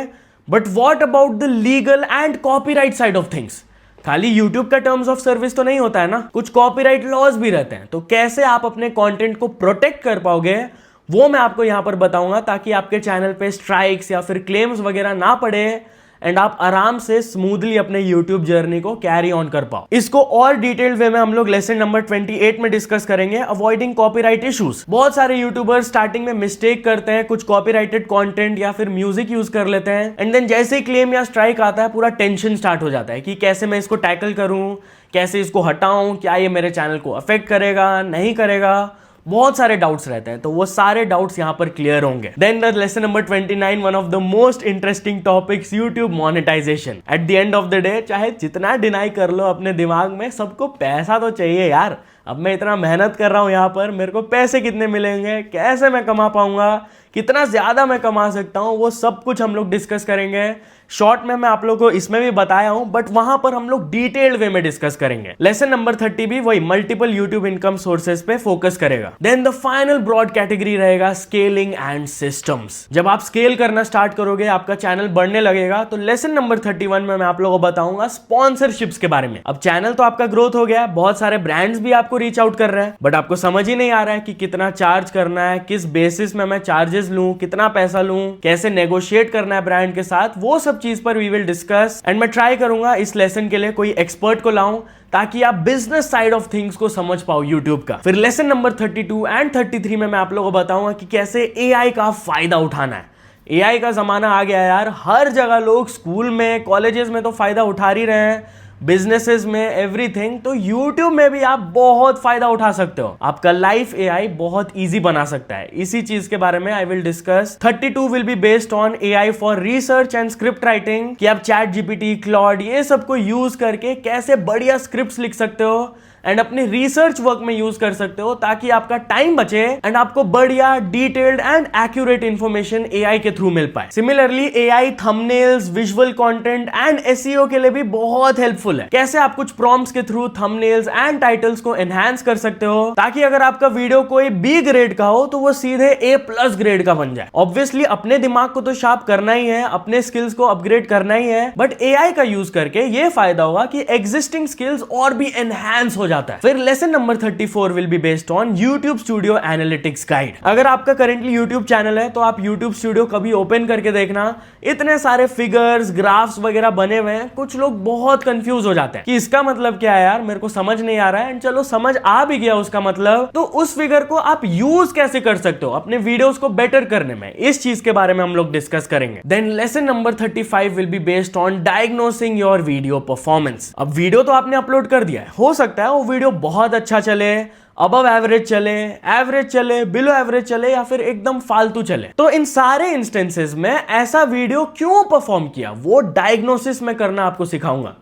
but what about the legal and copyright side of things. खाली YouTube का टर्म्स ऑफ सर्विस तो नहीं होता है ना, कुछ कॉपीराइट लॉज भी रहते हैं, तो कैसे आप अपने कंटेंट को प्रोटेक्ट कर पाओगे वो मैं आपको यहां पर बताऊंगा, ताकि आपके चैनल पे स्ट्राइक्स या फिर क्लेम्स वगैरह ना पड़े एंड आप आराम से स्मूथली अपने YouTube जर्नी को कैरी ऑन कर पाओ। इसको और डिटेल्ड वे में हम लोग लेसन नंबर 28 में डिस्कस करेंगे, अवॉइडिंग कॉपीराइट इश्यूज। बहुत सारे यूट्यूबर्स स्टार्टिंग में मिस्टेक करते हैं, कुछ कॉपीराइटेड कंटेंट या फिर म्यूजिक यूज कर लेते हैं, एंड देन जैसे ही क्लेम या स्ट्राइक आता है पूरा टेंशन स्टार्ट हो जाता है कि कैसे मैं इसको टैकल करूं, कैसे इसको हटाऊं, क्या ये मेरे चैनल को अफेक्ट करेगा नहीं करेगा, बहुत सारे डाउट्स रहते हैं, तो वो सारे डाउट्स यहां पर क्लियर होंगे। Then the lesson number 29, one of the most interesting topics, YouTube monetization. At the end of the day चाहे जितना डिनाई कर लो अपने दिमाग में, सबको पैसा तो चाहिए यार। अब मैं इतना मेहनत कर रहा हूं यहां पर, मेरे को पैसे कितने मिलेंगे, कैसे मैं कमा पाऊंगा, कितना ज्यादा मैं कमा सकता हूं, वो सब कुछ हम लोग डिस्कस करेंगे। शॉर्ट में मैं आप लोगों को इसमें भी बताया हूं, बट वहां पर हम लोग डिटेल्ड वे में डिस्कस करेंगे। लेसन नंबर 30 भी वही मल्टीपल यूट्यूब इनकम सोर्सेज पे फोकस करेगा। Then the final broad category रहेगा स्केलिंग एंड सिस्टम्स। जब आप स्केल करना स्टार्ट करोगे, आपका चैनल बढ़ने लगेगा, तो लेसन नंबर 31 में मैं आप लोगों को बताऊंगा स्पॉन्सरशिप्स के बारे में। अब चैनल तो आपका ग्रोथ हो गया, बहुत सारे ब्रांड्स भी आपको रीच आउट कर रहे हैं, बट आपको समझ ही नहीं आ रहा है कि कितना चार्ज करना है, किस बेसिस में मैं चार्जेस लूं, कितना पैसा लूं, कैसे नेगोशिएट करना है ब्रांड के साथ, वो सब चीज पर वी विल डिस्कस। एंड मैं ट्राई करूंगा इस लेसन के लिए कोई एक्सपर्ट को लाऊं, ताकि आप बिजनेस साइड ऑफ थिंग्स को समझ पाओ यूट्यूब का। फिर लेसन नंबर 32 एंड 33 में मैं आप लोगों को बताऊंगा कि कैसे एआई का फायदा उठाना है। एआई का जमाना आ गया यार, हर जगह लोग स्कूल में, कॉलेजेस में तो फायदा उठा ही रहे हैं, बिजनेसेस में, एवरीथिंग। तो YouTube में भी आप बहुत फायदा उठा सकते हो, आपका लाइफ AI बहुत इजी बना सकता है। इसी चीज के बारे में I will discuss. 32 will be based on AI for research and script writing, कि आप ChatGPT, Claude ये सब को यूज करके कैसे बढ़िया स्क्रिप्ट्स लिख सकते हो एंड अपने रिसर्च वर्क में यूज कर सकते हो, ताकि आपका टाइम बचे एंड आपको बढ़िया detailed and accurate information AI के थ्रू मिल पाए। Similarly AI thumbnails, visual content and SEO के लिए भी बहुत हेल्पफुल है। कैसे आप कुछ प्रॉम्प्ट्स के थ्रू थंबनेल्स एंड टाइटल्स को एनहांस कर सकते हो, ताकि अगर आपका वीडियो कोई B ग्रेड का हो तो वो सीधे A+ ग्रेड का बन जाए। ऑब्वियसली अपने दिमाग को तो शार्प करना ही है, अपने स्किल्स को अपग्रेड करना ही है, बट AI का यूज करके ये फायदा होगा कि एग्जिस्टिंग स्किल्स और भी एनहांस हो जाता है। फिर lesson number 34 will be based on YouTube studio analytics guide. अगर आपका करेंटली YouTube चैनल है तो आप YouTube स्टूडियो कभी ओपन करके देखना, इतने सारे फिगर्स, ग्राफ्स वगैरह बने हुए हैं, कुछ लोग बहुत कंफ्यूज हो जाते हैं कि इसका मतलब क्या है यार, मेरे को समझ नहीं आ रहा है। एंड चलो समझ आ भी गया उसका मतलब, तो उस फिगर को आप यूज कैसे कर सकते हो अपने वीडियोस को बेटर करने में, इस चीज के बारे में हम लोग डिस्कस करेंगे। Then lesson number 35 will be based on diagnosing your video performance. अब वीडियो तो आपने अपलोड कर दिया है, हो सकता है वो वीडियो बहुत अच्छा चले, अबव एवरेज चले, बिलो एवरेज चले, या फिर एकदम फालतू चले। तो इन सारे इंस्टेंसेस में ऐसा वीडियो क्यों परफॉर्म किया, वो डायग्नोसिस में करना आपको सिखाऊंगा।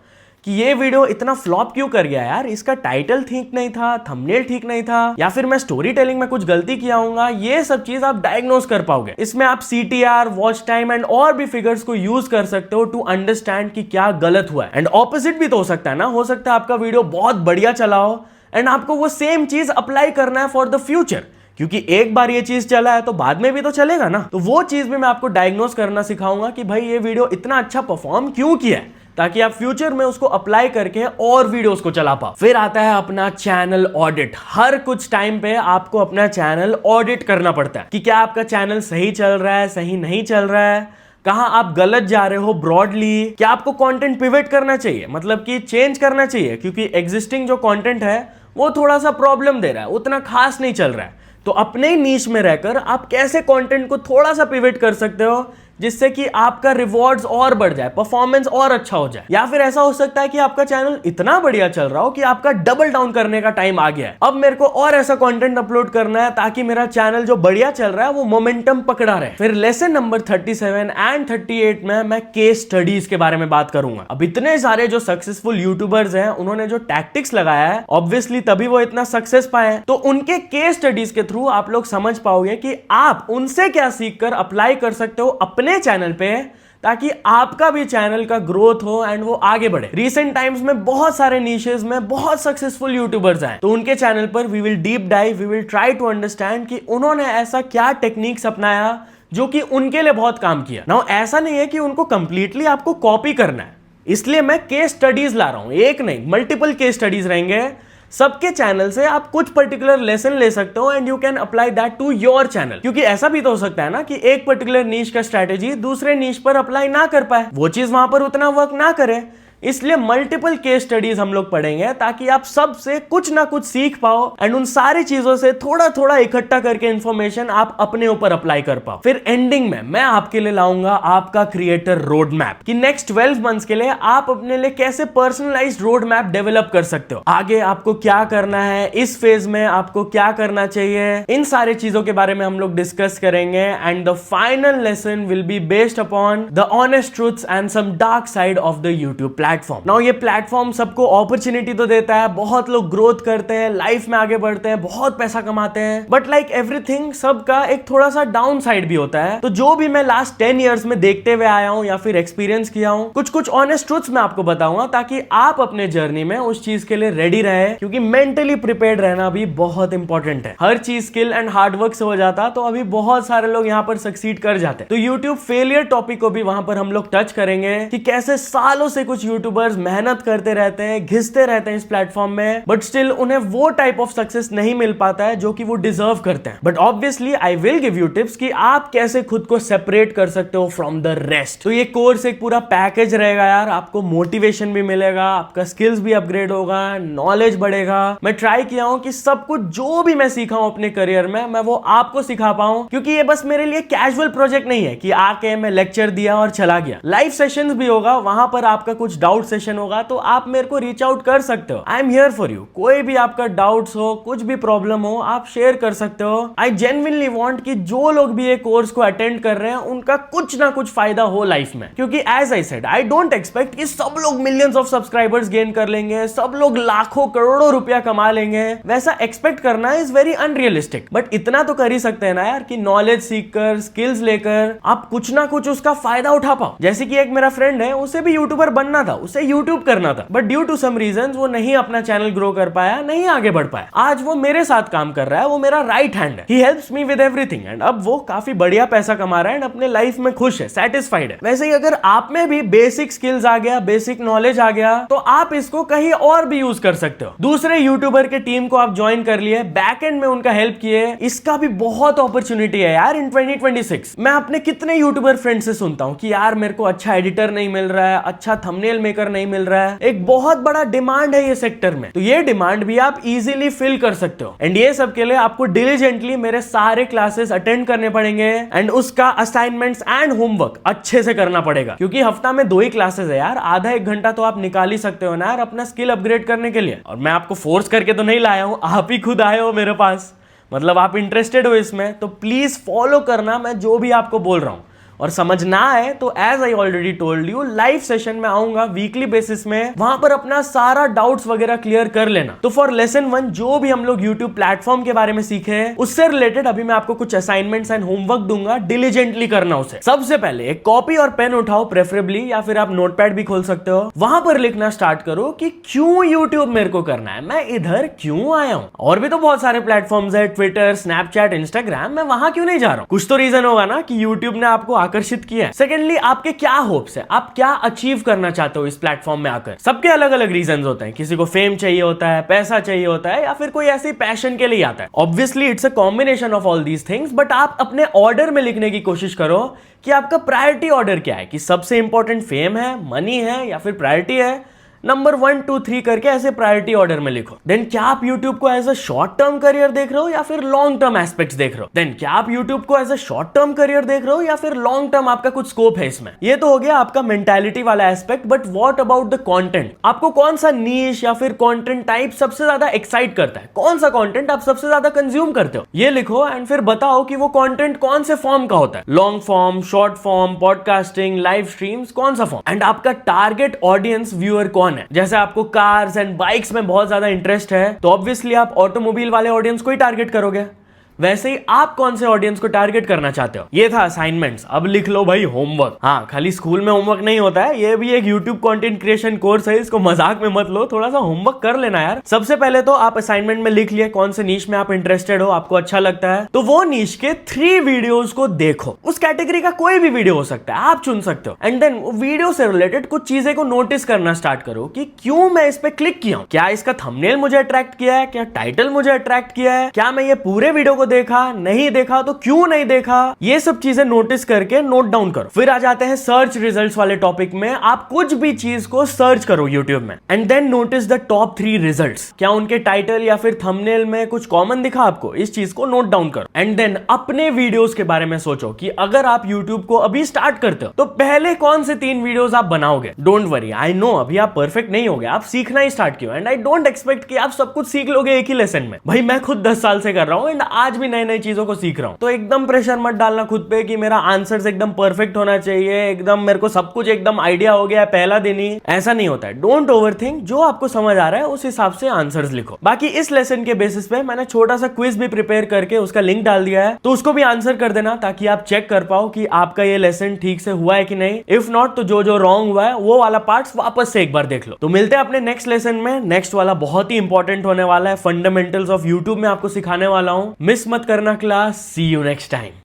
कि ये वीडियो इतना फ्लॉप क्यों कर गया यार, इसका टाइटल ठीक नहीं था, थंबनेल ठीक नहीं था, या फिर मैं स्टोरी टेलिंग में कुछ गलती किया हूँगा, ये सब चीज आप डायग्नोस कर पाओगे। इसमें आप CTR, वॉच टाइम एंड और भी फिगर्स को यूज कर सकते हो टू अंडरस्टैंड कि क्या गलत हुआ है। एंड ऑपोजिट भी तो हो सकता है ना, हो सकता है आपका वीडियो बहुत बढ़िया चला हो एंड आपको वो सेम चीज अप्लाई करना है फॉर द फ्यूचर, क्योंकि एक बार ये चीज चला है तो बाद में भी तो चलेगा ना। तो वो चीज भी मैं आपको डायग्नोस करना सिखाऊंगा कि भाई ये वीडियो इतना अच्छा परफॉर्म क्यों किया है, ताकि आप फ्यूचर में उसको अप्लाई करके और वीडियोस को चला पाओ। फिर आता है अपना चैनल ऑडिट। हर कुछ टाइम पे आपको अपना चैनल ऑडिट करना पड़ता है कि क्या आपका चैनल सही चल रहा है, सही नहीं चल रहा है, कहां आप गलत जा रहे हो ब्रॉडली, क्या आपको कंटेंट पिवट करना चाहिए, मतलब कि चेंज करना चाहिए, क्योंकि एग्जिस्टिंग जो कंटेंट है वो थोड़ा सा प्रॉब्लम दे रहा है, उतना खास नहीं चल रहा है। तो अपने ही नीश में रहकर आप कैसे कंटेंट को थोड़ा सा पिवट कर सकते हो जिससे कि आपका रिवॉर्ड्स और बढ़ जाए, परफॉर्मेंस और अच्छा हो जाए। या फिर ऐसा हो सकता है कि आपका चैनल इतना बढ़िया चल रहा हो कि आपका डबल डाउन करने का टाइम आ गया है, अब मेरे को और ऐसा कंटेंट अपलोड करना है ताकि मेरा चैनल जो बढ़िया चल रहा है वो मोमेंटम पकड़ा रहे। फिर लेसन नंबर 37 एंड 38 में मैं केस स्टडीज के बारे में बात करूंगा। अब इतने सारे जो सक्सेसफुल यूट्यूबर्स हैं उन्होंने जो टैक्टिक्स लगाया है, ऑब्वियसली तभी वो इतना सक्सेस पाए, तो उनके केस स्टडीज के थ्रू आप लोग समझ पाओगे कि आप उनसे क्या सीखकर अप्लाई कर सकते हो अपने चैनल पे, ताकि आपका भी चैनल का ग्रोथ हो एंड वो आगे बढ़े। रीसेंट टाइम्स में बहुत सारे नीशेस में बहुत सक्सेसफुल यूट्यूबर्स हैं, तो उनके चैनल पर we will deep dive, we will try to understand कि उन्होंने ऐसा क्या टेक्निक्स अपनाया जो कि उनके लिए बहुत काम किया। नाउ ऐसा नहीं है कि उनको कंप्लीटली आपको कॉपी करना है, इसलिए मैं केस स्टडीज ला रहा हूं, एक नहीं मल्टीपल केस स्टडीज रहेंगे। सबके चैनल से आप कुछ पर्टिकुलर लेसन ले सकते हो and you can apply that to your channel, क्योंकि ऐसा भी तो हो सकता है ना कि एक पर्टिकुलर नीश का स्ट्रेटेजी दूसरे नीश पर अप्लाई ना कर पाए, वो चीज वहां पर उतना वर्क ना करे। इसलिए मल्टीपल केस स्टडीज हम लोग पढ़ेंगे ताकि आप सबसे कुछ ना कुछ सीख पाओ एंड उन सारी चीजों से थोड़ा थोड़ा इकट्ठा करके इंफॉर्मेशन आप अपने ऊपर अप्लाई कर पाओ। फिर एंडिंग में मैं आपके लिए लाऊंगा आपका क्रिएटर रोड मैप कि नेक्स्ट 12 मंथ्स के लिए आप अपने लिए कैसे पर्सनलाइज्ड रोड मैप डेवलप कर सकते हो, आगे आपको क्या करना है, इस फेज में आपको क्या करना चाहिए, इन सारी चीजों के बारे में हम लोग डिस्कस करेंगे। And the final lesson will be based upon the honest truths and some dark side of the YouTube platform. Now ये प्लेटफॉर्म सबको अपॉर्चुनिटी तो देता है, बहुत लोग ग्रोथ करते हैं, लाइफ में आगे बढ़ते हैं, बहुत पैसा कमाते हैं, बट लाइक एवरीथिंग सबका एक थोड़ा सा डाउन साइड भी होता है। तो जो भी मैं लास्ट 10 इयर्स में देखते हुए आया हूं या फिर एक्सपीरियंस किया हूं, कुछ ऑनेस्ट ट्रूथ्स मैं आपको बताऊंगा ताकि आप अपने जर्नी में उस चीज के लिए रेडी रहे, क्योंकि मेंटली प्रिपेयर्ड रहना भी बहुत इंपॉर्टेंट है। हर चीज स्किल एंड हार्डवर्क से हो जाता तो अभी बहुत सारे लोग यहाँ पर सक्सीड कर जाते। तो यूट्यूब फेलियर टॉपिक को भी वहां पर हम लोग टच करेंगे कि कैसे सालों से कुछ यूट्यूबर्स मेहनत करते रहते हैं, घिसते रहते हैं इस प्लेटफॉर्म में, बट स्टिल उन्हें वो टाइप ऑफ सक्सेस नहीं मिल पाता है जो कि वो डिजर्व करते हैं। But obviously I will give you tips कि आप कैसे खुद को सेपरेट कर सकते हो फ्रॉम द रेस्ट। तो ये कोर्स एक पूरा पैकेज रहेगा यार, आपको मोटिवेशन भी मिलेगा, आपका स्किल्स भी अपग्रेड होगा, नॉलेज बढ़ेगा। मैं ट्राई किया हूं कि सब कुछ जो भी मैं सीखा हूं अपने करियर में मैं वो आपको सिखा पाऊं, क्योंकि ये बस मेरे लिए कैजुअल प्रोजेक्ट नहीं है कि आके मैं लेक्चर दिया और चला गया। लाइव सेशंस भी होगा, वहां पर आपका कुछ डाउट सेशन होगा, तो आप मेरे को रीच आउट कर सकते हो। I am here for you. कोई भी आपका डाउट्स हो, कुछ भी प्रॉब्लम हो, आप शेयर कर सकते हो। आई जेन्युइनली वांट कि जो लोग भी ये कोर्स को अटेंड कर रहे हैं उनका कुछ ना कुछ फायदा हो लाइफ में, क्योंकि as I said I don't expect कि सब लोग मिलियंस ऑफ सब्सक्राइबर्स गेन कर लेंगे, सब लोग लाखों करोड़ों रुपया कमा लेंगे। वैसा एक्सपेक्ट करना इज वेरी अनरियलिस्टिक, बट इतना तो कर ही सकते हैं ना यार कि नॉलेज सीखकर, स्किल्स लेकर आप कुछ ना कुछ उसका फायदा उठा पाओ। जैसे कि एक मेरा फ्रेंड है, उसे भी यूट्यूबर बनना था, उसे यूट्यूब करना था, but due to some reasons वो नहीं अपना चैनल ग्रो कर पाया, नहीं आगे बढ़ पाया। आज वो मेरे साथ काम कर रहा है, वो मेरा राइट हैंड है, he helps me with everything and अब वो काफी बढ़िया पैसा कमा रहा है एंड अपने लाइफ में खुश है, सेटिस्फाइड है। वैसे ही अगर आप में भी बेसिक स्किल्स आ गया, बेसिक नॉलेज आ गया, तो आप इसको कहीं और भी यूज कर सकते हो। दूसरे यूट्यूबर के टीम को आप ज्वाइन कर लिए, बैक एंड में उनका हेल्प किए, इसका भी बहुत अपॉर्चुनिटी है यार इन 2026। मैं अपने कितने यूट्यूबर फ्रेंड से सुनता हूं कि यार मेरे को अच्छा एडिटर नहीं मिल रहा है, अच्छा थंबनेल मेकर नहीं मिल रहा है। एक बहुत बड़ा डिमांड है ये सेक्टर में, तो ये डिमांड भी आप इजीली फिल कर सकते हो। एंड ये सब के लिए आपको डिलीजेंटली मेरे सारे क्लासेस अटेंड करने पड़ेंगे एंड उसका असाइनमेंट्स एंड होमवर्क अच्छे से करना पड़ेगा, क्योंकि हफ्ता में 2 ही क्लासेस है यार, आधा 1 घंटा तो आप निकाल ही सकते हो ना यार अपना स्किल अपग्रेड करने के लिए। और मैं आपको फोर्स करके तो नहीं लाया हूं, आप ही खुद आए हो मेरे पास, मतलब आप इंटरेस्टेड हो इसमें, तो प्लीज फॉलो करना मैं जो भी आपको बोल रहा हूं। और समझ ना आए तो as I already told you, live session में आऊंगा वीकली बेसिस में, वहां पर अपना सारा डाउट्स वगैरह क्लियर कर लेना। तो फॉर लेसन 1 जो भी हम लोग यूट्यूब प्लेटफॉर्म के बारे में सीखे हैं उससे रिलेटेड अभी मैं आपको कुछ असाइनमेंट्स एंड होमवर्क दूंगा, डिलीजेंटली करना उसे। सबसे पहले एक कॉपी और पेन उठाओ प्रेफरेबली, या फिर आप नोटपैड भी खोल सकते हो। वहां पर लिखना स्टार्ट करो कि क्यों यूट्यूब मेरे को करना है, मैं इधर क्यों आया हूं। और भी तो बहुत सारे प्लेटफॉर्म्स है, ट्विटर, स्नैपचैट, इंस्टाग्राम, मैं वहां क्यों नहीं जा रहा हूं। कुछ तो रीजन होगा ना कि यूट्यूब ने आपको आकर्षित किया है। सेकेंडली, आपके क्या होप्स है, आप क्या अचीव करना चाहते हो इस प्लेटफॉर्म में आकर। सबके अलग अलग रीजन होते हैं, किसी को फेम चाहिए होता है, पैसा चाहिए होता है, या फिर कोई ऐसी पैशन के लिए आता है। Obviously it's a combination of all these things, but आप अपने ऑर्डर में लिखने की कोशिश करो कि आपका प्रायोरिटी ऑर्डर क्या है, कि सबसे इंपॉर्टेंट फेम है, मनी है, या फिर प्रायोरिटी है। नंबर 1 2 3 करके ऐसे प्रायोरिटी ऑर्डर में लिखो। देन क्या आप YouTube को as a short term career देख रहे हो या फिर लॉन्ग टर्म एस्पेक्ट्स देख रहे हो। देन क्या आप YouTube को as a short term career देख रहे हो या फिर लॉन्ग टर्म आपका कुछ स्कोप है इसमें। ये तो हो गया आपका मेंटालिटी वाला aspect, but what about the content. आपको कौन सा नीश या फिर कंटेंट टाइप सबसे ज्यादा एक्साइट करता है, कौन सा कंटेंट आप सबसे ज्यादा कंज्यूम करते हो, ये लिखो एंड फिर बताओ कि वो कंटेंट कौन से फॉर्म का होता है, long form, short form, podcasting, live streams, कौन सा फॉर्म। एंड आपका टारगेट ऑडियंस व्यूअर कौन है। जैसे आपको कार्स एंड बाइक्स में बहुत ज्यादा इंटरेस्ट है तो ऑब्वियसली आप ऑटोमोबाइल वाले ऑडियंस को ही टारगेट करोगे। वैसे ही आप कौन से ऑडियंस को टारगेट करना चाहते हो। ये था असाइनमेंट्स। अब लिख लो भाई होमवर्क। हाँ, खाली स्कूल में होमवर्क नहीं होता है, ये भी एक यूट्यूब कंटेंट क्रिएशन कोर्स है, इसको मजाक में मत लो, थोड़ा सा होमवर्क कर लेना यार। सबसे पहले तो आप असाइनमेंट में लिख लिए कौन से नीश में आप इंटरेस्टेड हो, आपको अच्छा लगता है, तो वो नीश के 3 वीडियोस को देखो। उस कैटेगरी का कोई भी वीडियो हो सकता है, आप चुन सकते हो। एंड देन वीडियो से रिलेटेड कुछ चीजें को नोटिस करना स्टार्ट करो कि क्यों मैं इस पे क्लिक किया हूं। क्या इसका थंबनेल मुझे अट्रैक्ट किया है, क्या टाइटल मुझे अट्रैक्ट किया है, क्या मैं ये पूरे वीडियो को देखा, नहीं देखा तो क्यों नहीं देखा। ये सब चीजें नोटिस करके नोट डाउन करो। फिर आ जाते हैं सर्च रिजल्ट्स वाले टॉपिक में। आप कुछ भी चीज को सर्च करो यूट्यूब में and then notice the top 3 results. क्या उनके टाइटल या फिर थंबनेल में कुछ कॉमन दिखा आपको, इस चीज को नोट डाउन करो। एंड देन अपने वीडियोस के बारे में सोचो कि अगर आप यूट्यूब को अभी स्टार्ट करते हो तो पहले कौन से 3 वीडियोस आप बनाओगे। डोंट वरी, आई नो अभी आप परफेक्ट नहीं होगे, आप सीखना ही स्टार्ट किया एंड आई डोंट एक्सपेक्ट कि आप सब कुछ सीख लोगे एक ही लेसन में। भाई मैं खुद 10 साल से कर रहा हूं एंड आज भी नई नई चीजों को सीख रहा हूं, तो एकदम प्रेशर मत डालना खुद पे कि मेरा आंसर्स एकदम परफेक्ट होना चाहिए, एकदम मेरे को सब कुछ एकदम आइडिया हो गया पहला दिन ही। ऐसा नहीं होता है। डोंट ओवरथिंक, जो आपको समझ आ रहा है उस हिसाब से आंसर्स लिखो। बाकी इस लेसन के बेसिस पे मैंने छोटा सा क्विज भी प्रिपेयर करके उसका लिंक डाल दिया है, तो उसको भी आंसर कर देना ताकि आप चेक कर पाओ कि आपका ये लेसन ठीक से हुआ है कि नहीं। इफ नॉट तो जो जो रॉन्ग हुआ है वो वाला पार्ट्स वापस से एक बार देख लो। तो मिलते हैं अपने नेक्स्ट लेसन में। नेक्स्ट वाला बहुत ही इंपॉर्टेंट होने वाला है, फंडामेंटल्स ऑफ यूट्यूब में आपको सिखाने वाला हूं। मिस मत करना class. See you next time.